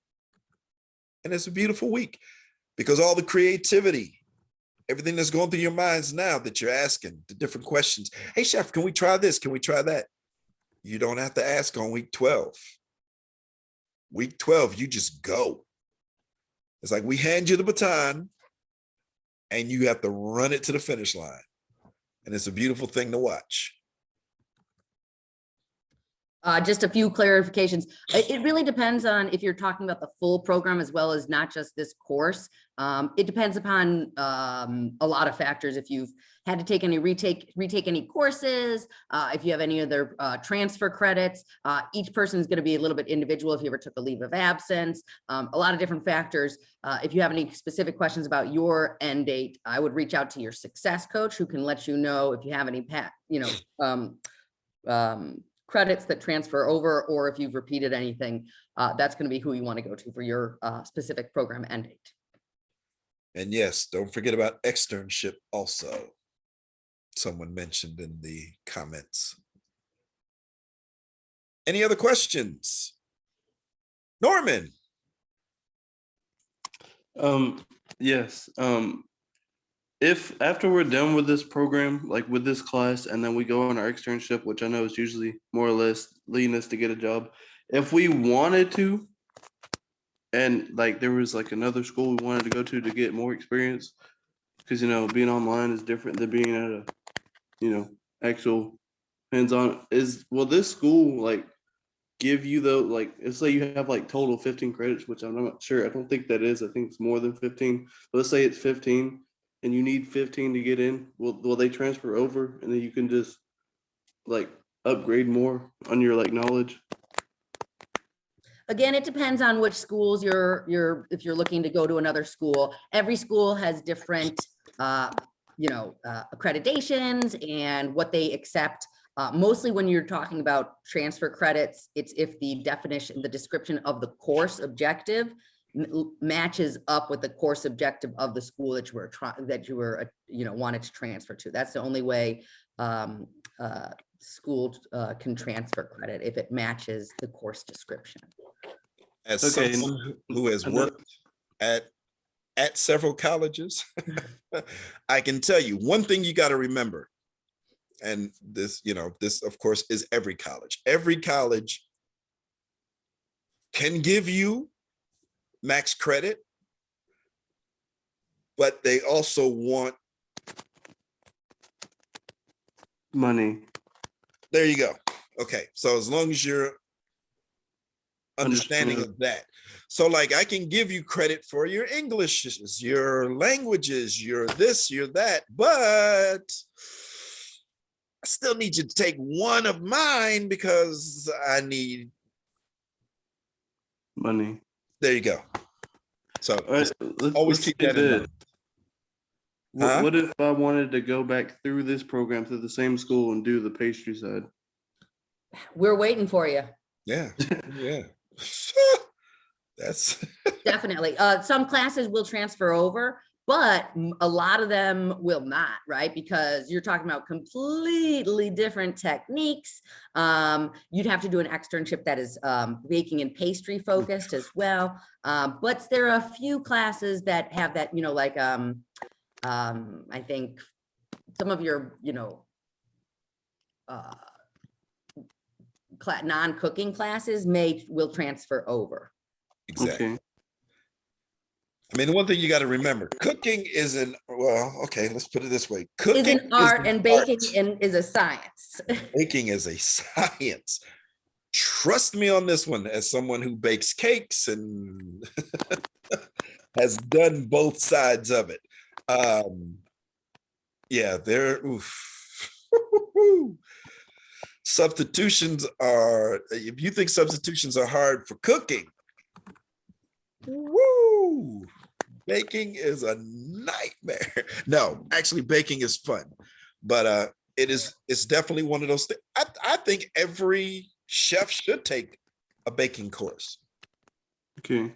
And it's a beautiful week because all the creativity, everything that's going through your minds now that you're asking, the different questions. Hey, chef, can we try this? Can we try that? You don't have to ask on week 12. Week 12, you just go. It's like we hand you the baton and you have to run it to the finish line. And it's a beautiful thing to watch. Just a few clarifications. It really depends on if you're talking about the full program as well as not just this course. It depends upon a lot of factors. If you've had to take any retake any courses, if you have any other transfer credits, each person is going to be a little bit individual. If you ever took a leave of absence, a lot of different factors. If you have any specific questions about your end date, I would reach out to your success coach who can let you know if you have any credits that transfer over, or if you've repeated anything, that's going to be who you want to go to for your specific program end date. And yes, don't forget about externship also. Someone mentioned in the comments. Any other questions? Norman. Yes. If after we're done with this program, like with this class, and then we go on our externship, which I know is usually more or less leading us to get a job, if we wanted to, and like there was like another school we wanted to go to get more experience, because being online is different than being at a actual hands-on. Will this school like give you like, let's say you have like total 15 credits, which I'm not sure. I don't think that is. I think it's more than 15. But let's say it's 15 and you need 15 to get in. Will they transfer over and then you can just like upgrade more on your like knowledge? Again, it depends on which schools if you're looking to go to another school. Every school has different accreditations and what they accept. Mostly when you're talking about transfer credits, it's if the description of the course objective matches up with the course objective of the school that you were wanted to transfer to. That's the only way school can transfer credit, if it matches the course description. As someone who has worked at several colleges, I can tell you one thing you got to remember. And this, this of course is every college. Every college can give you max credit, but they also want money. There you go. Okay. So as long as you're understanding of that. So like I can give you credit for your English, your languages, your this, your that, but I still need you to take one of mine because I need money. There you go. So let's keep that in mind. What if I wanted to go back through this program to the same school and do the pastry side? We're waiting for you. Yeah. Yeah. That's Definitely. Some classes will transfer over, but a lot of them will not, right? Because you're talking about completely different techniques. You'd have to do an externship that is baking and pastry focused as well. But there are a few classes that have that, you know, like I think some of your, you know, non-cooking classes will transfer over. exactly. Okay. I mean, the one thing you got to remember, cooking isn't, well, okay, let's put it this way. Is Cooking an art an and baking art. is a science. Baking is a science. Trust me on this one, as someone who bakes cakes and has done both sides of it. Yeah, substitutions are, if you think substitutions are hard for cooking, woo, baking is a nightmare. No, actually baking is fun, but it's definitely one of those things. I think every chef should take a baking course. Okay.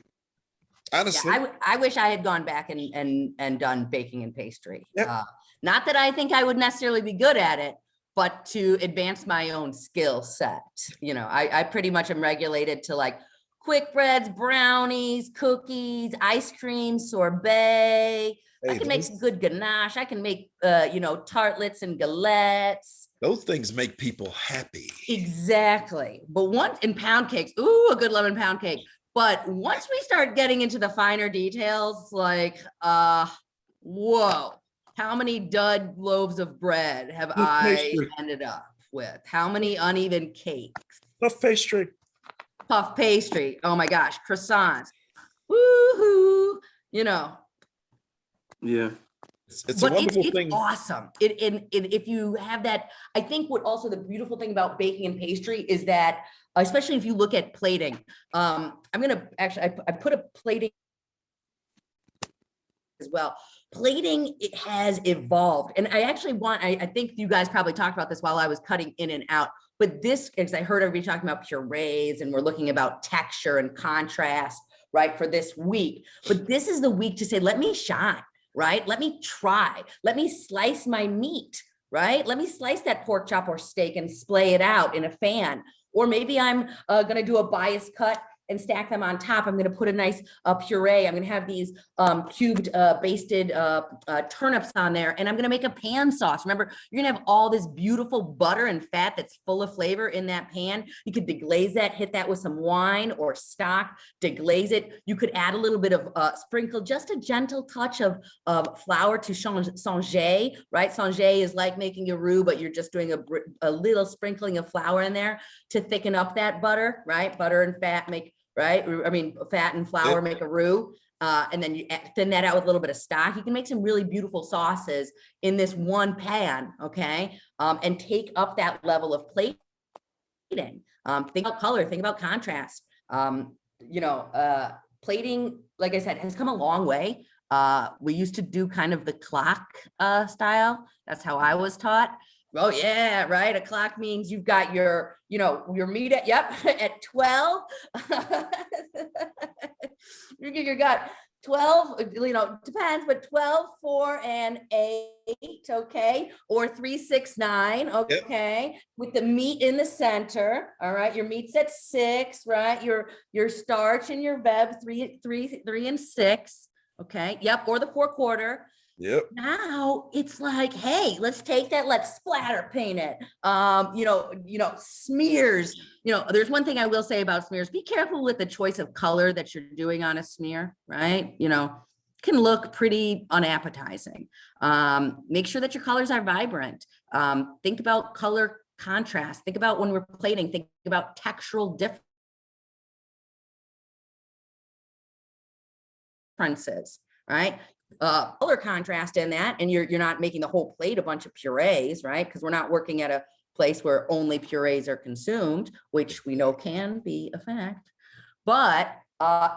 Honestly. Yeah, I wish I had gone back and done baking and pastry. Yep. Not that I think I would necessarily be good at it, but to advance my own skill set. You know, I pretty much am regulated to like quick breads, brownies, cookies, ice cream, sorbet. I can make some good ganache. I can make, you know, tartlets and galettes. Those things make people happy. Exactly. But once in pound cakes, ooh, a good lemon pound cake. But once we start getting into the finer details, like, whoa, how many dud loaves of bread have I ended up with? How many uneven cakes? Puff pastry. Puff pastry. Oh my gosh, croissants. Woohoo! You know. Yeah. It's a wonderful thing. It's awesome. If you have that, I think what also the beautiful thing about baking and pastry is that, especially if you look at plating, I'm gonna actually, I put a plating as well. Plating, it has evolved. And I actually I think you guys probably talked about this while I was cutting in and out, but this, because I heard everybody talking about purees and we're looking about texture and contrast, right, for this week. But this is the week to say, let me shine. Right? Let me try. Let me slice my meat, right? Let me slice that pork chop or steak and splay it out in a fan. Or maybe I'm going to do a bias cut and stack them on top. I'm going to put a nice puree. I'm going to have these cubed basted turnips on there, and I'm going to make a pan sauce. Remember, you're going to have all this beautiful butter and fat that's full of flavor in that pan. You could deglaze that, hit that with some wine or stock, deglaze it. You could add a little bit of sprinkle, just a gentle touch of flour to changer, right? Changer is like making a roux, but you're just doing a little sprinkling of flour in there to thicken up that butter, right? Butter and fat make, right? I mean, fat and flour make a roux. And then you thin that out with a little bit of stock. You can make some really beautiful sauces in this one pan, okay? And take up that level of plating. Think about color, think about contrast. You know, plating, like I said, has come a long way. We used to do kind of the clock style. That's how I was taught. Oh yeah, right. A clock means you've got your, you know, your meat at, yep, at 12. You got 12, you know, depends, but 12, 4, and 8, okay, or 3, 6, 9, okay, yep. With the meat in the center, all right. Your meat's at 6, right? Your starch and your veg 3 and 6, okay. Yep, or the 4/4. Yep. Now it's like, hey, let's take that, let's splatter paint it. You know, smears. You know, there's one thing I will say about smears. Be careful with the choice of color that you're doing on a smear, right? You know, can look pretty unappetizing. Make sure that your colors are vibrant. Think about color contrast. Think about when we're plating, think about textural differences, right? Color contrast in that, and you're not making the whole plate a bunch of purees, right? Because we're not working at a place where only purees are consumed, which we know can be a fact. But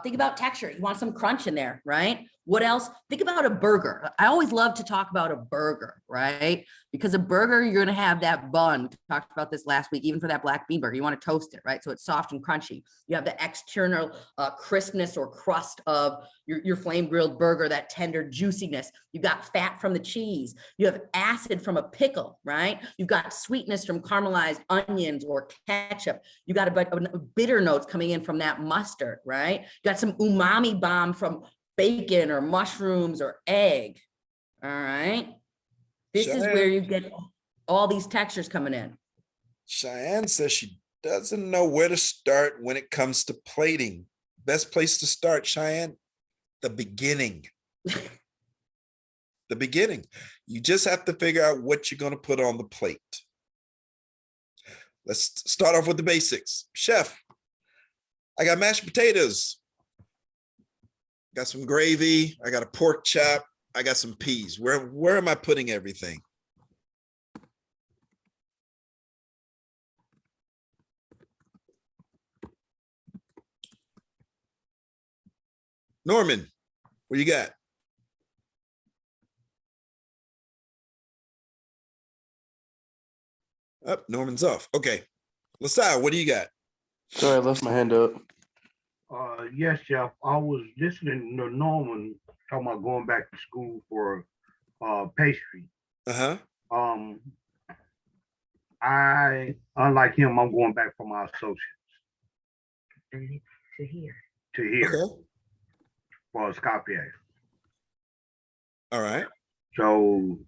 think about texture. You want some crunch in there, right? What else? Think about a burger. I always love to talk about a burger, right? Because a burger, you're going to have that bun. We talked about this last week, even for that black bean burger, you want to toast it, right? So it's soft and crunchy. You have the external crispness or crust of your flame grilled burger, that tender juiciness. You've got fat from the cheese. You have acid from a pickle, right? You've got sweetness from caramelized onions or ketchup. You got a bitter notes coming in from that mustard, right? You got some umami bomb from bacon or mushrooms or egg. All right. This is where you get all these textures coming in. Cheyenne says she doesn't know where to start when it comes to plating. Best place to start, Cheyenne? The beginning. The beginning. You just have to figure out what you're going to put on the plate. Let's start off with the basics. Chef, I got mashed potatoes. Got some gravy. I got a pork chop. I got some peas. Where am I putting everything? Norman, what you got? Oh, Norman's off. Okay. LaSalle, what do you got? Sorry, I left my hand up. Yes, Chef. I was listening to Norman talking about going back to school for pastry. Uh-huh. I, unlike him, I'm going back for my associates. To here. To here. Okay. For Skopje. All right. So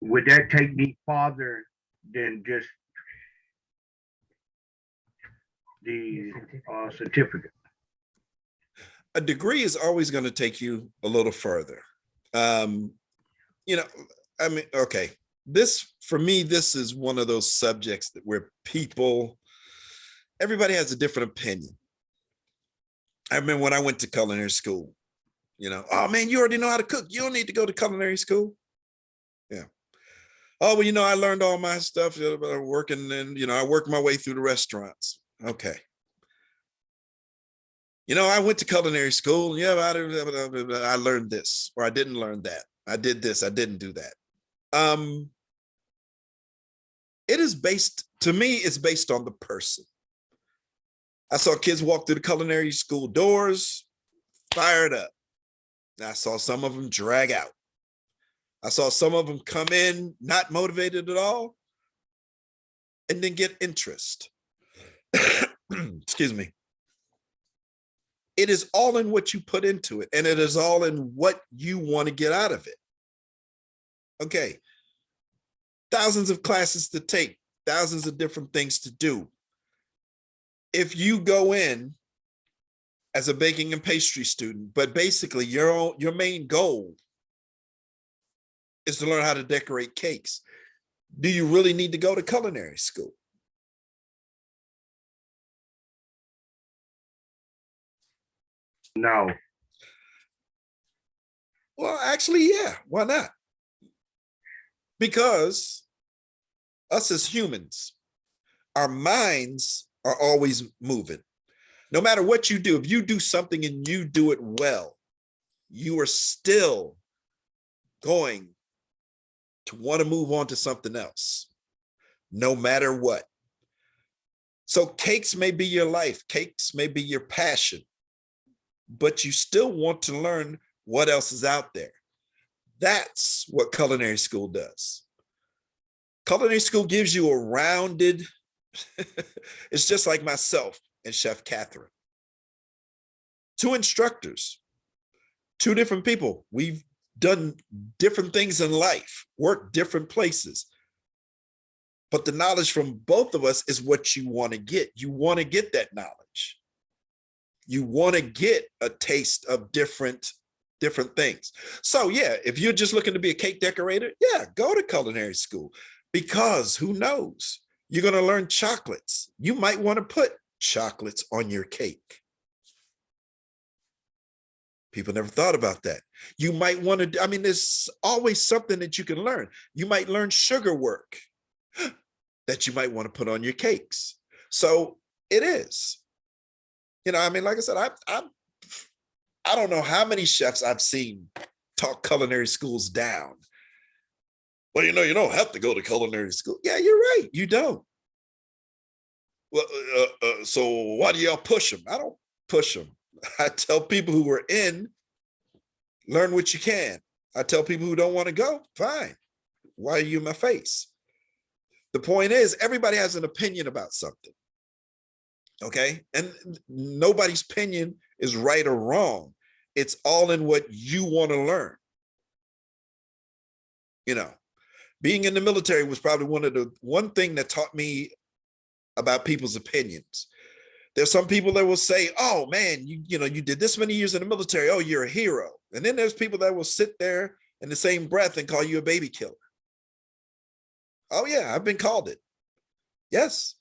would that take me farther than just the certificate? A degree is always going to take you a little further. You know, I mean, okay. This, for me, this is one of those subjects that where everybody has a different opinion. I remember when I went to culinary school, you know, oh man, you already know how to cook. You don't need to go to culinary school. Yeah. Oh, well, you know, I learned all my stuff working and, you know, I worked my way through the restaurants. Okay. You know, I went to culinary school. Yeah, I learned this, or I didn't learn that. I did this, I didn't do that. It is based, to me, it's based on the person. I saw kids walk through the culinary school doors, fired up. I saw some of them drag out. I saw some of them come in, not motivated at all, and then get interest. Excuse me. It is all in what you put into it, and it is all in what you want to get out of it. Okay. Thousands of classes to take, thousands of different things to do. If you go in as a baking and pastry student, but basically your main goal is to learn how to decorate cakes, do you really need to go to culinary school? No. Well, actually, yeah, why not? Because us as humans, our minds are always moving. No matter what you do, if you do something and you do it well, you are still going to want to move on to something else, no matter what. So cakes may be your life, cakes may be your passion, but you still want to learn what else is out there. That's what culinary school does. Culinary school gives you a rounded, it's just like myself and Chef Catherine. Two instructors, two different people. We've done different things in life, worked different places. But the knowledge from both of us is what you want to get. You want to get that knowledge. You want to get a taste of different things. So yeah, if you're just looking to be a cake decorator, yeah, go to culinary school, because who knows? You're going to learn chocolates. You might want to put chocolates on your cake. People never thought about that. You might want to, I mean, there's always something that you can learn. You might learn sugar work that you might want to put on your cakes. So it is, you know, I mean, like I said, I don't know how many chefs I've seen talk culinary schools down. Well, you don't have to go to culinary school. Yeah, you're right. You don't. Well, so why do y'all push them? I don't push them. I tell people who are in, learn what you can. I tell people who don't want to go, fine. Why are you in my face? The point is, everybody has an opinion about something. Okay. And nobody's opinion is right or wrong. It's all in what you want to learn. Being in the military was probably one thing that taught me about people's opinions. There's some people that will say, oh man, you did this many years in the military. Oh, you're a hero. And then there's people that will sit there in the same breath and call you a baby killer. Oh yeah, I've been called it. Yes.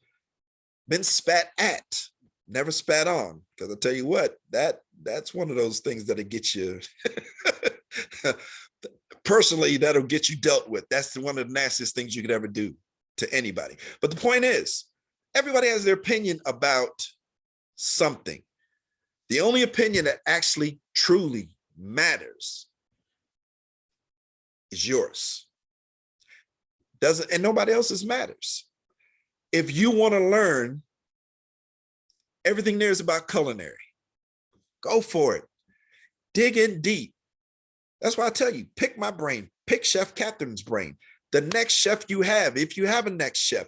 Been spat at, never spat on. Because I'll tell you what, that's one of those things that'll get you, personally, that'll get you dealt with. That's one of the nastiest things you could ever do to anybody. But the point is, everybody has their opinion about something. The only opinion that actually truly matters is yours. And nobody else's matters. If you want to learn, everything there is about culinary. Go for it. Dig in deep. That's why I tell you, pick my brain, pick Chef Catherine's brain. The next chef you have, if you have a next chef,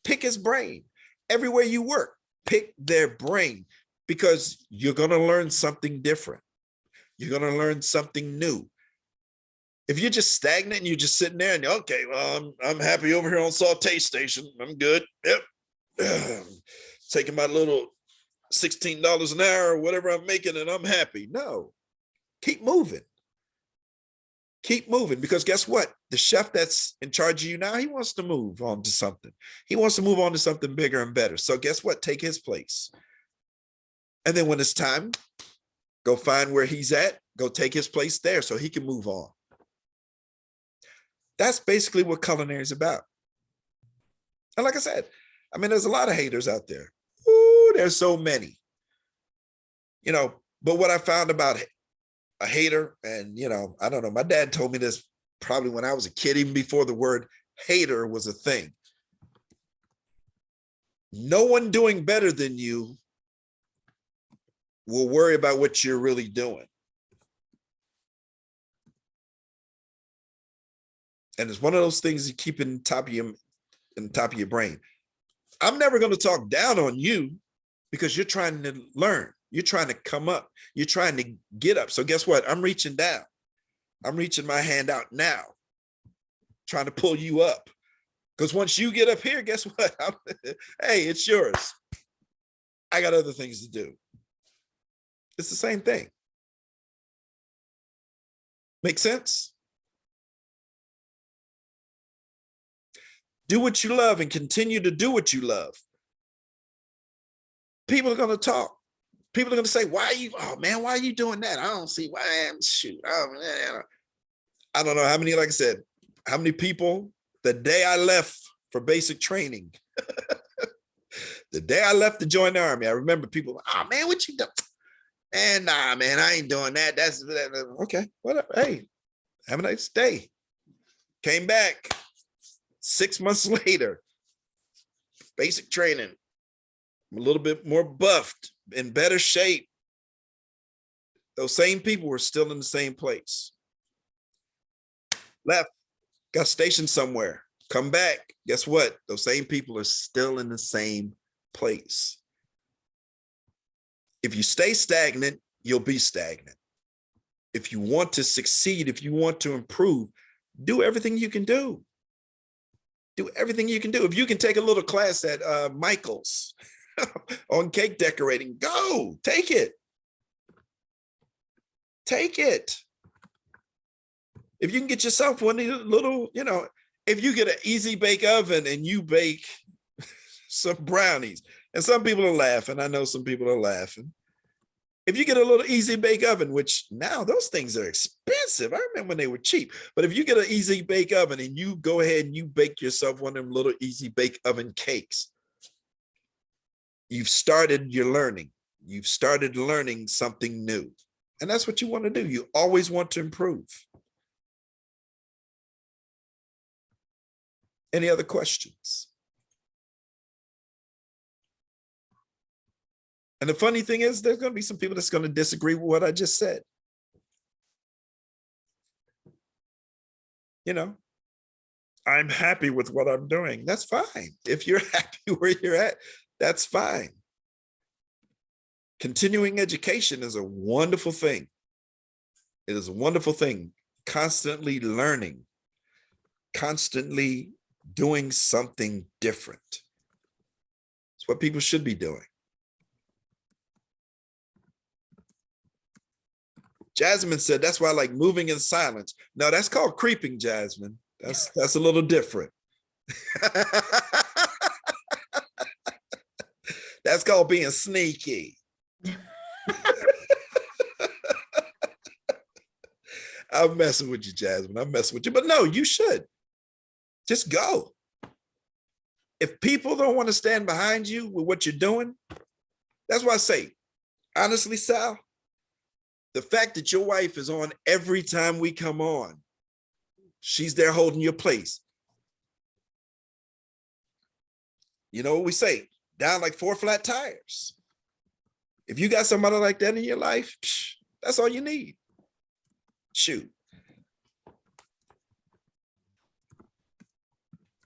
pick his brain. Everywhere you work, pick their brain, because you're going to learn something different. You're going to learn something new. If you're just stagnant and you're just sitting there and okay, well, I'm happy over here on Saute Station. I'm good. Yep. Taking my little $16 an hour or whatever I'm making and I'm happy. No, keep moving. Keep moving, because guess what? The chef that's in charge of you now, he wants to move on to something. He wants to move on to something bigger and better. So guess what? Take his place. And then when it's time, go find where he's at, go take his place there so he can move on. That's basically what culinary is about. And like I said, I mean, there's a lot of haters out there. Ooh, there's so many. But what I found about a hater, and I don't know, my dad told me this probably when I was a kid, even before the word hater was a thing. No one doing better than you will worry about what you're really doing. And it's one of those things you keep in top of your brain. I'm never going to talk down on you because you're trying to learn. You're trying to come up. You're trying to get up. So guess what? I'm reaching down. I'm reaching my hand out now, trying to pull you up. Because once you get up here, guess what? Hey, it's yours. I got other things to do. It's the same thing. Make sense? Do what you love and continue to do what you love. People are going to talk. People are going to say, why are you doing that? I don't see why. Shoot. I don't know how many, like I said, how many people, the day I left for basic training, the day I left to join the Army, I remember people, oh man, what you doing? And nah, man, I ain't doing that. That's okay. Whatever. Hey, have a nice day. Came back 6 months later, basic training, a little bit more buffed, in better shape. Those same people were still in the same place. Left, got stationed somewhere, come back. Guess what? Those same people are still in the same place. If you stay stagnant, you'll be stagnant. If you want to succeed, if you want to improve, do everything you can do. Do everything you can do. If you can take a little class at Michael's on cake decorating, go take it. Take it. If you can get yourself one little, if you get an easy bake oven and you bake some brownies, and some people are laughing. I know some people are laughing. If you get a little easy bake oven, which now those things are expensive. I remember when they were cheap. But if you get an easy bake oven and you go ahead and you bake yourself one of them little easy bake oven cakes, you've started your learning. You've started learning something new. And that's what you want to do. You always want to improve. Any other questions? And the funny thing is, there's going to be some people that's going to disagree with what I just said. You know, I'm happy with what I'm doing. That's fine. If you're happy where you're at, that's fine. Continuing education is a wonderful thing. It is a wonderful thing. Constantly learning, constantly doing something different. It's what people should be doing. Jasmine said, that's why I like moving in silence. No, that's called creeping, Jasmine. That's a little different. That's called being sneaky. I'm messing with you, Jasmine. I'm messing with you. But no, you should. Just go. If people don't want to stand behind you with what you're doing, that's why I say, honestly, Sal, the fact that your wife is on every time we come on, she's there holding your place. You know what we say? Down like 4 flat tires. If you got somebody like that in your life, that's all you need. Shoot.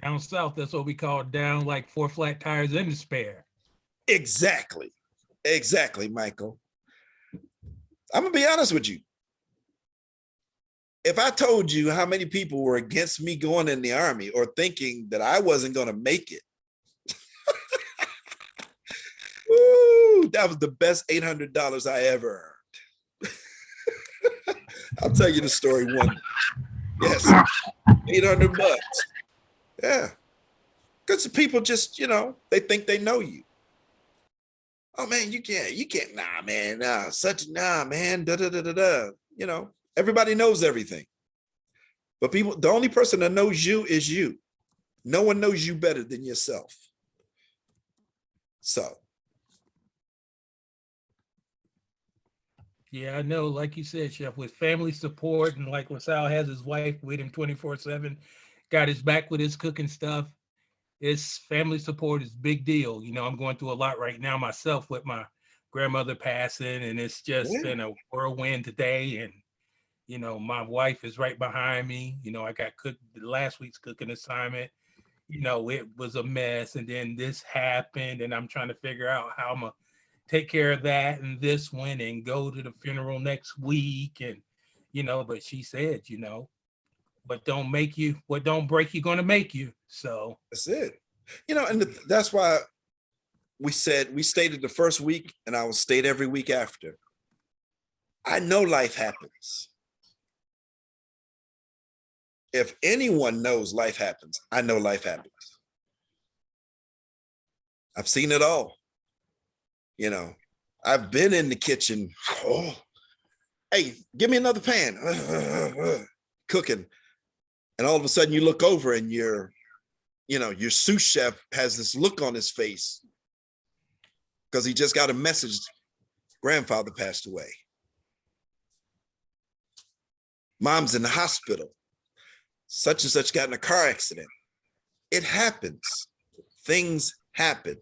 Down south, that's what we call down like 4 flat tires and a spare. Exactly. Exactly, Michael. I'm gonna be honest with you. If I told you how many people were against me going in the Army or thinking that I wasn't gonna make it, woo, that was the best $800 I ever earned. I'll tell you the story one. Yes, $800. Yeah, because people just, you know, they think they know you. Oh man, you can't, nah, man, nah, man, da da da da da. You know, everybody knows everything. But people, the only person that knows you is you. No one knows you better than yourself. So. Yeah, I know, like you said, Chef, with family support and like LaSalle has his wife with him 24/7, got his back with his cooking stuff. It's family support is big deal. You know, I'm going through a lot right now myself with my grandmother passing, and it's just been a whirlwind today. And, you know, my wife is right behind me. You know, I got cooked last week's cooking assignment. You know, it was a mess. And then this happened, and I'm trying to figure out how I'm going to take care of that and this one and go to the funeral next week. And, you know, but she said, you know, what don't break you gonna make you. So that's it. You know, and that's why we stated the first week, and I will state every week after. I know life happens. If anyone knows life happens, I know life happens. I've seen it all. You know, I've been in the kitchen. Oh, hey, give me another pan. Cooking. And all of a sudden you look over and your sous chef has this look on his face because he just got a message, grandfather passed away. Mom's in the hospital. Such and such got in a car accident. It happens. Things happen.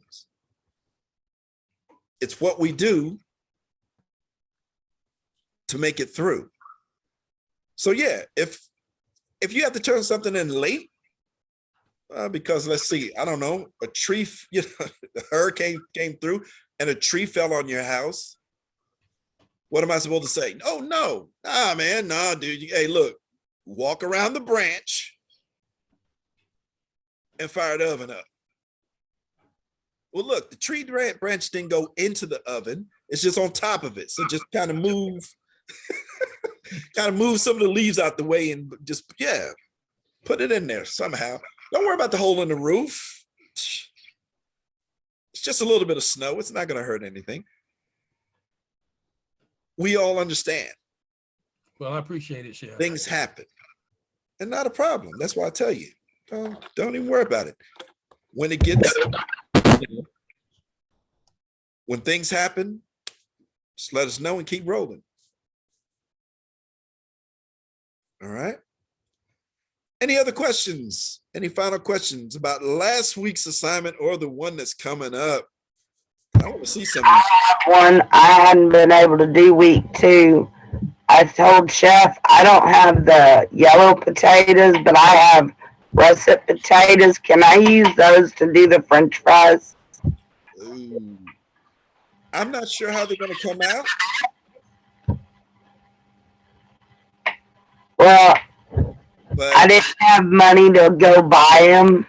It's what we do to make it through. So yeah, if you have to turn something in late, because let's see, I don't know, a tree, you know, the hurricane came through and a tree fell on your house. What am I supposed to say? Oh, no, nah, man, nah, dude. Hey, look, walk around the branch and fire the oven up. Well, look, the tree branch didn't go into the oven. It's just on top of it. So just kind of move. Kind of move some of the leaves out the way and just, yeah, put it in there somehow. Don't worry about the hole in the roof. It's just a little bit of snow. It's not going to hurt anything. We all understand. Well, I appreciate it, Chef. Things happen and not a problem. That's why I tell you, don't even worry about it. When it gets, when things happen, just let us know and keep rolling. All right. Any other questions? Any final questions about last week's assignment or the one that's coming up? I want to see something. I have one I hadn't been able to do week 2. I told Chef I don't have the yellow potatoes, but I have russet potatoes. Can I use those to do the French fries? Ooh. I'm not sure how they're going to come out. Well, But I didn't have money to go buy them.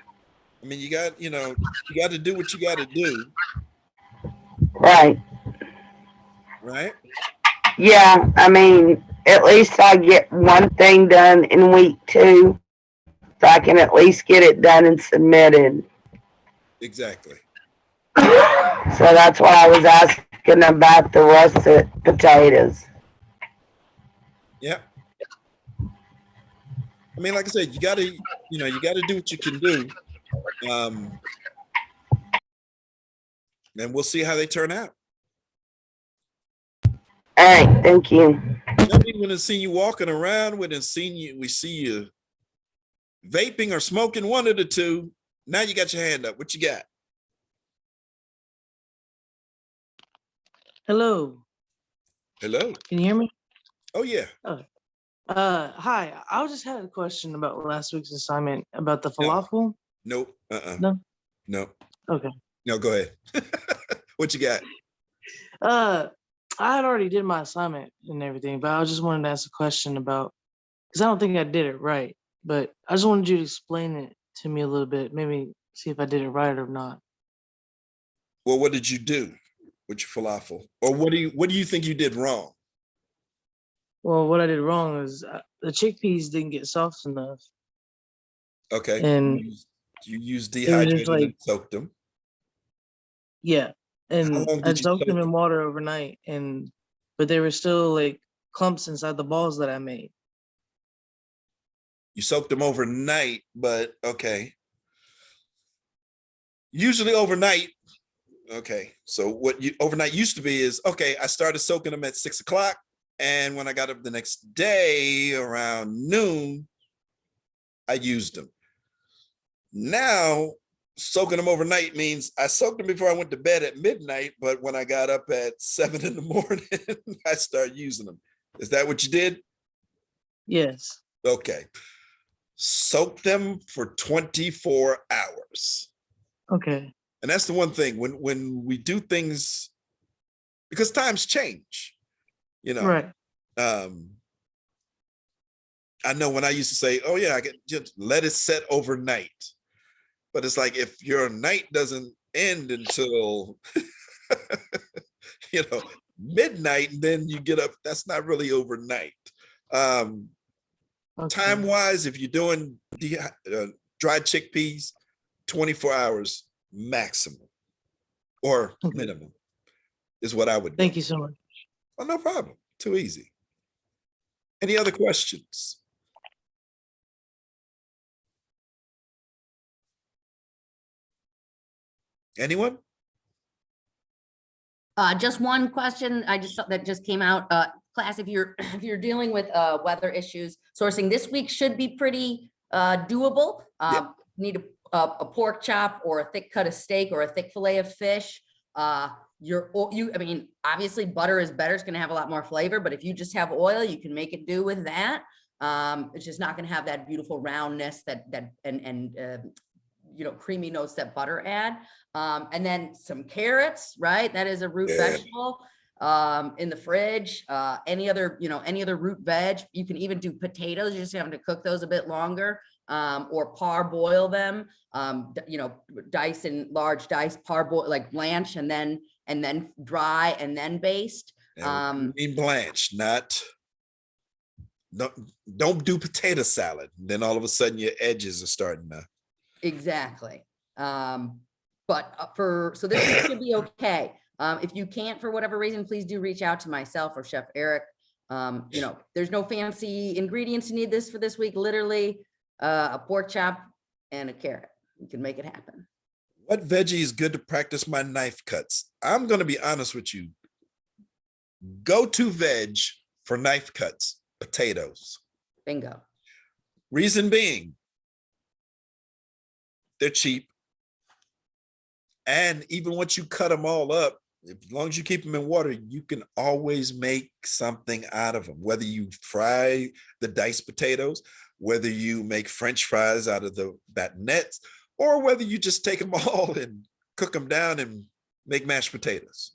I mean, you got to do what you got to do, Right. right? Yeah, I mean, at least I get one thing done in week 2, so I can at least get it done and submitted. Exactly. So that's why I was asking about the russet potatoes. Yep. I mean, like I said, you got to do what you can do. And we'll see how they turn out. All right, thank you. Not even seen you walking around with and we see you vaping or smoking, one of the two. Now you got your hand up. What you got? Hello. Hello. Can you hear me? Oh yeah. Oh. Hi. I just had a question about last week's assignment about the falafel. Nope. No. No. Okay. No, go ahead. What you got? I had already did my assignment and everything, but I just wanted to ask a question about, because I don't think I did it right, but I just wanted you to explain it to me a little bit, maybe see if I did it right or not. Well, what did you do with your falafel? Or what do you think you did wrong? Well, what I did wrong is the chickpeas didn't get soft enough. Okay. And you used it was just dehydrated and soaked them. Yeah. And How long I did you soaked them soak in water overnight, but they were still like clumps inside the balls that I made. You soaked them overnight, but okay. Usually overnight. Okay. So what overnight used to be is, okay, I started soaking them at 6 o'clock. And when I got up the next day around noon, I used them. Now, soaking them overnight means I soaked them before I went to bed at midnight, but when I got up at 7 in the morning, I started using them. Is that what you did? Yes. Okay. Soak them for 24 hours. Okay. And that's the one thing when we do things, because times change, Right. I know when I used to say, oh yeah, I can just let it set overnight. But it's like, if your night doesn't end until, midnight, and then you get up, that's not really overnight. Time wise, if you're doing dried chickpeas, 24 hours maximum or minimum is what I would do. Thank you so much. Oh, no problem. Too easy. Any other questions? Anyone? Just one question. I just that just came out. Class, if you're dealing with weather issues, sourcing this week should be pretty doable. Need a pork chop or a thick cut of steak or a thick fillet of fish. I mean, obviously butter is better. It's going to have a lot more flavor, but if you just have oil, you can make it do with that. It's just not going to have that beautiful roundness and creamy notes that butter add. And then some carrots, right? That is a root vegetable in the fridge. Any other root veg. You can even do potatoes. You just have to cook those a bit longer, or parboil them. Dice in large dice, parboil, like blanch, and then dry and then baste. Mean blanch, don't do potato salad. Then all of a sudden your edges are starting to. Exactly. So this week should be okay. If you can't, for whatever reason, please do reach out to myself or Chef Eric. There's no fancy ingredients you need for this week. Literally a pork chop and a carrot. You can make it happen. What veggie is good to practice my knife cuts? I'm going to be honest with you. Go-to veg for knife cuts, potatoes. Bingo. Reason being, they're cheap. And even once you cut them all up, as long as you keep them in water, you can always make something out of them. Whether you fry the diced potatoes, whether you make French fries out of the batonettes, or whether you just take them all and cook them down and make mashed potatoes.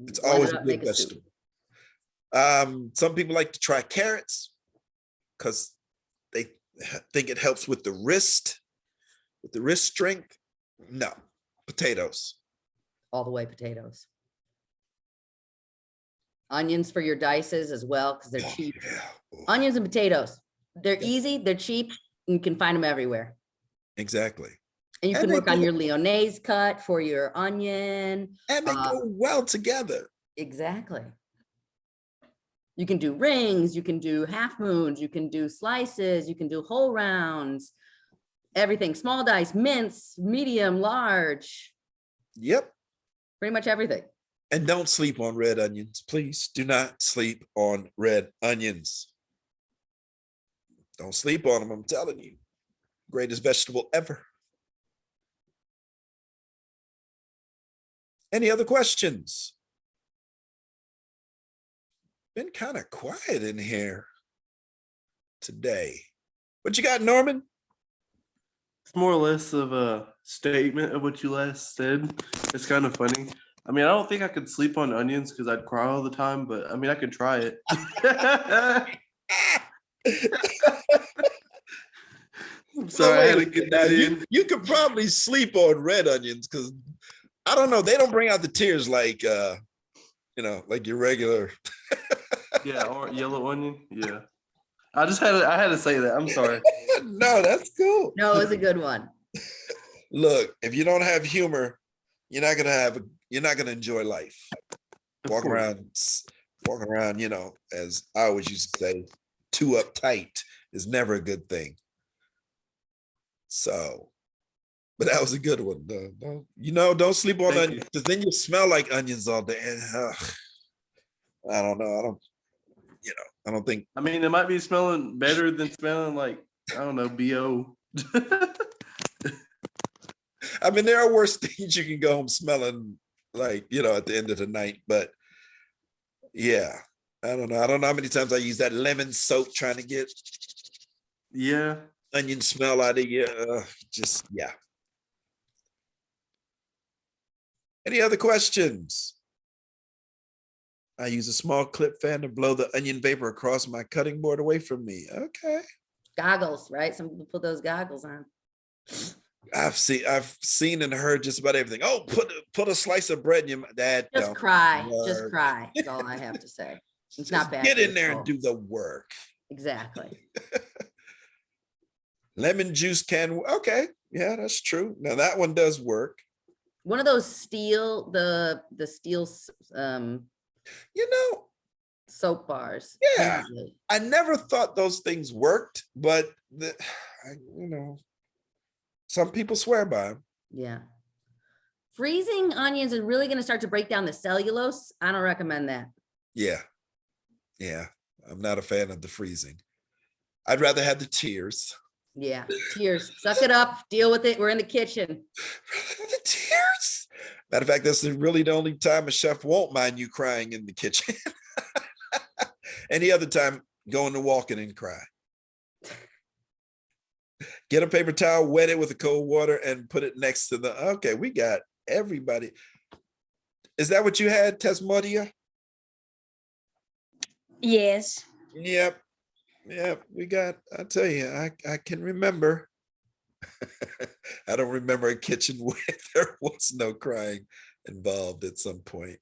It's Blend always it a up, good make a soup. vegetable. Some people like to try carrots because they think it helps with the wrist strength. No, potatoes. All the way potatoes. Onions for your dices as well, because they're cheap. Yeah. Onions and potatoes. They're easy, they're cheap, and you can find them everywhere. Exactly. And you And can they work on go- your Lyonnaise cut for your onion. And they go well together. Exactly. You can do rings, you can do half moons, you can do slices, you can do whole rounds, everything, small dice, mince, medium, large, Yep. pretty much everything. And don't sleep on red onions. Please do not sleep on red onions. Don't sleep on them, I'm telling you. Greatest vegetable ever. Any other questions? Been kind of quiet in here today. What you got, Norman? It's more or less of a statement of what you last said. It's kind of funny. I mean, I don't think I could sleep on onions because I'd cry all the time, but I mean, I could try it. I'm sorry, I had to get that in. You could probably sleep on red onions because I don't know, they don't bring out the tears like like your regular. Yeah, or yellow onion. Yeah. I had to say that. I'm sorry. No, that's cool. No, it was a good one. Look, if you don't have humor, you're not gonna enjoy life. Of Walking course. around, as I always used to say, too uptight is never a good thing. So, but that was a good one. Don't sleep on Thank onions because then you smell like onions all day. And, I don't know. I don't think. I mean, it might be smelling better than smelling like, I don't know, BO. I mean, there are worse things you can go home smelling like, at the end of the night. But yeah, I don't know. I don't know how many times I use that lemon soap trying to get Yeah. onion smell out of you. Yeah. Any other questions? I use a small clip fan to blow the onion vapor across my cutting board away from me. Okay. Goggles, right? Some people put those goggles on. I've seen and heard just about everything. Oh, put a slice of bread in your that. Just don't cry. Just work. cry. That's all I have to say. It's not bad. Get for in the there and soul. do the work. Exactly. Lemon juice can. Okay. Yeah, that's true. Now that one does work. One of those steel, the steel soap bars. Yeah. Usually. I never thought those things worked, but some people swear by them. Yeah. Freezing onions is really going to start to break down the cellulose. I don't recommend that. Yeah. Yeah. I'm not a fan of the freezing. I'd rather have the tears. Yeah. Tears. Suck it up. Deal with it. We're in the kitchen. The tears. Matter of fact, that's really the only time a chef won't mind you crying in the kitchen. Any other time, go into walking and cry. Get a paper towel, wet it with the cold water, and put it next to okay, we got everybody. Is that what you had, Tesmodia? Yes. Yep. We got, I tell you, I can remember. I don't remember a kitchen where there was no crying involved at some point.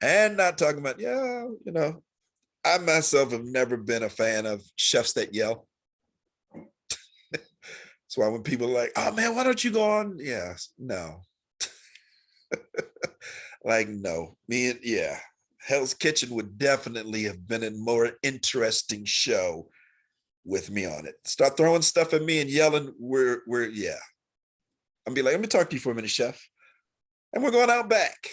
And not talking about, I myself have never been a fan of chefs that yell. That's why when people are like, oh man, why don't you go on? Yes, no. Like, no. Hell's Kitchen would definitely have been a more interesting show with me on it. Start throwing stuff at me and yelling, I'm be like, let me talk to you for a minute, chef. And we're going out back.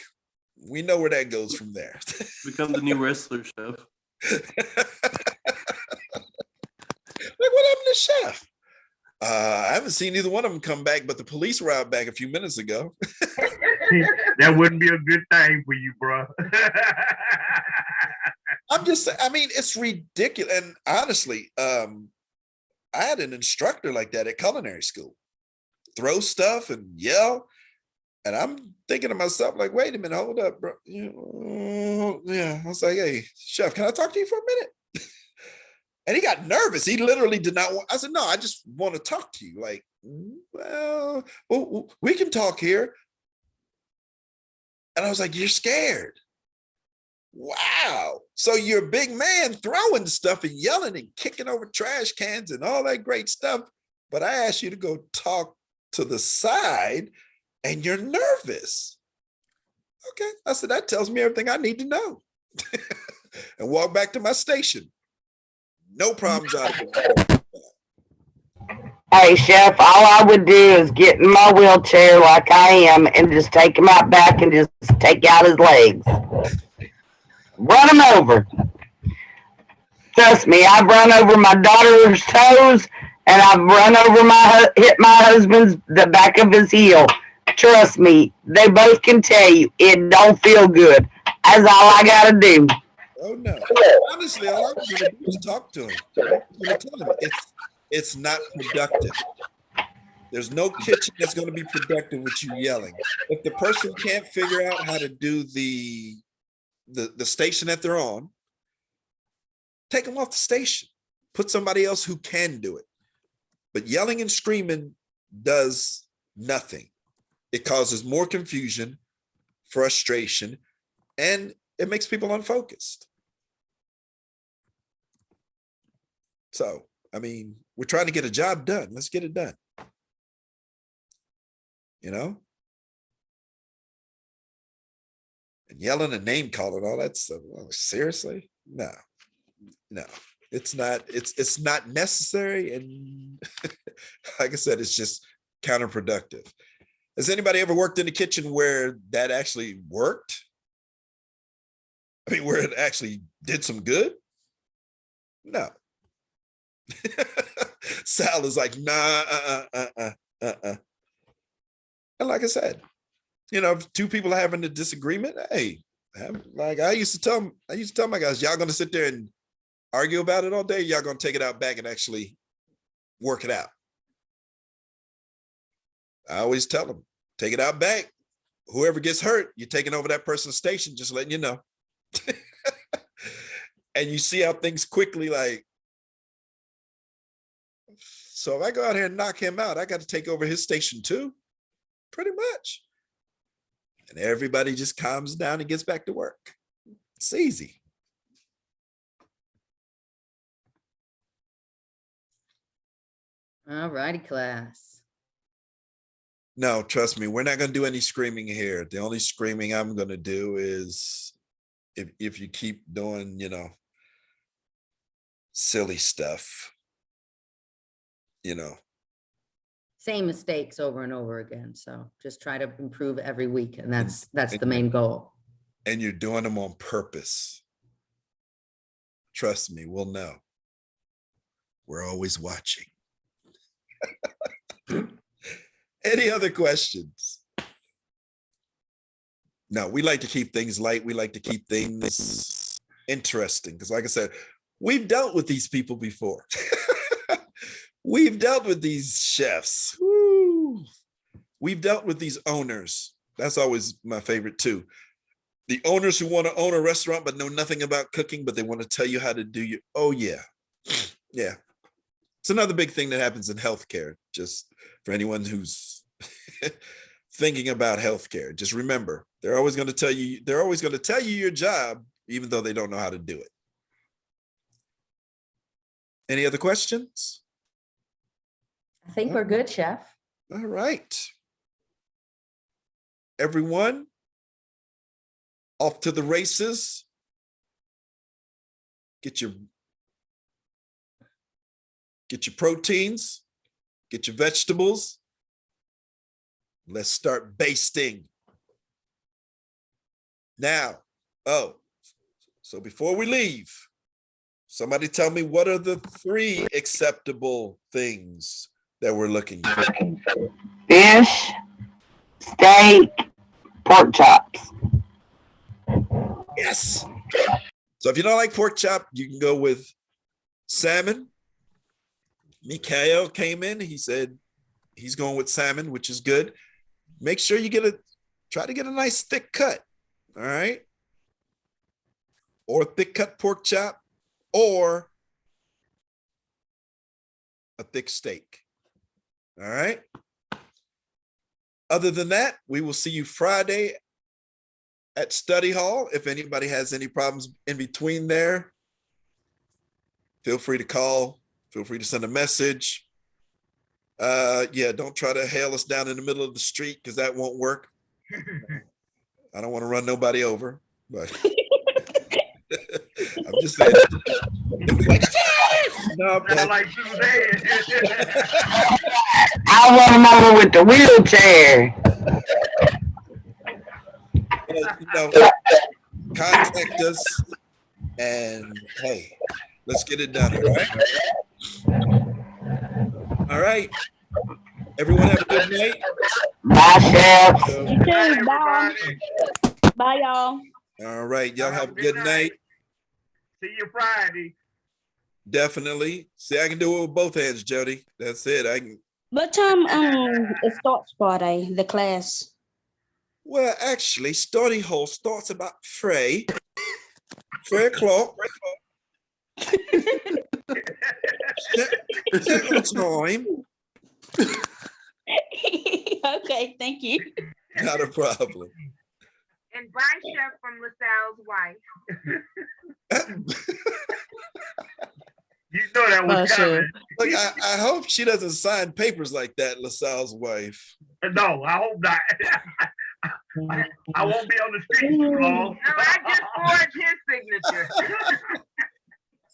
We know where that goes from there. Become the new wrestler, chef. the chef. I haven't seen either one of them come back, but the police were out back a few minutes ago. That wouldn't be a good thing for you, bro. I'm just saying, I mean, it's ridiculous. And honestly, I had an instructor like that at culinary school. Throw stuff and yell. And I'm thinking to myself, like, wait a minute, hold up, bro. Yeah. I was like, hey, chef, can I talk to you for a minute? And he got nervous. He literally did not want, I said, no, I just want to talk to you. Like, well, we can talk here. And I was like, you're scared. Wow. So you're a big man throwing stuff and yelling and kicking over trash cans and all that great stuff. But I asked you to go talk to the side and you're nervous. Okay. I said, that tells me everything I need to know. And walk back to my station. No problems out of it. Hey, Chef, all I would do is get in my wheelchair like I am and just take him out back and just take out his legs. Run him over. Trust me, I've run over my daughter's toes and I've run over hit my husband's, the back of his heel. Trust me, they both can tell you it don't feel good. That's all I gotta do. Oh no. Honestly, all I'm gonna do is talk to him. I'm gonna tell him it's not productive. There's no kitchen that's gonna be productive with you yelling. If the person can't figure out how to do the station that they're on, take them off the station. Put somebody else who can do it. But yelling and screaming does nothing. It causes more confusion, frustration, and it makes people unfocused. So, I mean, we're trying to get a job done. Let's get it done. You know? And yelling and name calling, all that stuff. Oh, seriously? No. It's not necessary. And like I said, it's just counterproductive. Has anybody ever worked in the kitchen where that actually worked? I mean, where it actually did some good? No. Sal is like, nah, And like I said, you know, if two people are having a disagreement, hey, like I used to tell my guys, y'all gonna sit there and argue about it all day, y'all gonna take it out back and actually work it out. I always tell them, take it out back. Whoever gets hurt, you're taking over that person's station, just letting you know. And you see how things quickly like, so if I go out here and knock him out, I got to take over his station too, pretty much. And everybody just calms down and gets back to work. It's easy. All righty, class. No, trust me, we're not going to do any screaming here. The only screaming I'm going to do is if you keep doing, you know, silly stuff, you know. Same mistakes over and over again. So just try to improve every week. And that's the main goal. And you're doing them on purpose. Trust me, we'll know. We're always watching. Any other questions? No, we like to keep things light. We like to keep things interesting. Because like I said, we've dealt with these people before. We've dealt with these chefs. Woo. We've dealt with these owners. That's always my favorite too. The owners who want to own a restaurant but know nothing about cooking, but they want to tell you how to do your, oh yeah. Yeah. It's another big thing that happens in healthcare. Just for anyone who's thinking about healthcare, just remember, they're always going to tell you your job, even though they don't know how to do it. Any other questions? I think we're good, Chef. All right. Everyone, off to the races. Get your proteins, get your vegetables. Let's start basting. Now, so before we leave, Somebody tell me, what are the 3 acceptable things that we're looking for? Fish, steak, pork chops. Yes. So if you don't like pork chop, you can go with salmon. Mikhail came in. He said he's going with salmon, which is good. Make sure you try to get a nice thick cut. All right. Or thick cut pork chop or a thick steak. All right. Other than that, we will see you Friday at study hall. If anybody has any problems in between there, feel free to call, feel free to send a message. Yeah, don't try to hail us down in the middle of the street because that won't work. I don't want to run nobody over, but I'm just saying. Like, no, like Suzanne. I want him over with the wheelchair. Contact us and hey, let's get it done. All right. All right. Everyone have a good night. Bye, Chef. You too. Bye. Bye, y'all. All right. Y'all have a good night. See you Friday. Definitely. See, I can do it with both hands, Jody. That's it. I can. What time it starts Friday, the class? Well, actually, study hall starts about 3 o'clock. Set time. Okay, thank you. Not a problem. And bye, Chef from LaSalle's wife. You know that was coming. Look, I hope she doesn't sign papers like that, LaSalle's wife. No, I hope not. I won't be on the street too long. No, I just forged his signature.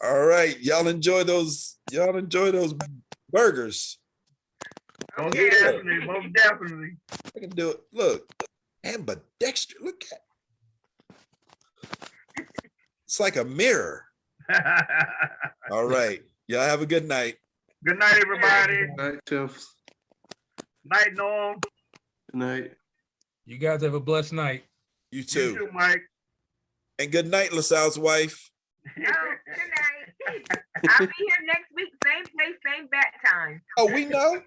All right, y'all enjoy those. Y'all enjoy those burgers. Most definitely, most definitely. I can do it. Look, ambidextrous. Look at. It's like a mirror. All right, y'all have a good night. Good night, everybody. Good night, Chef. Night, Norm. Good night. You guys have a blessed night. You too. You too, Mike. And good night, LaSalle's wife. Oh, good night. I'll be here next week, same place, same bat time. Oh, we know.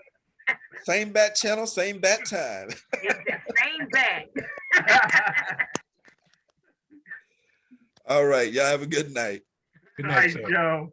Same bat channel, same bat time. It's the same bat. All right, y'all have a good night. Good night, Night, sir. Joe.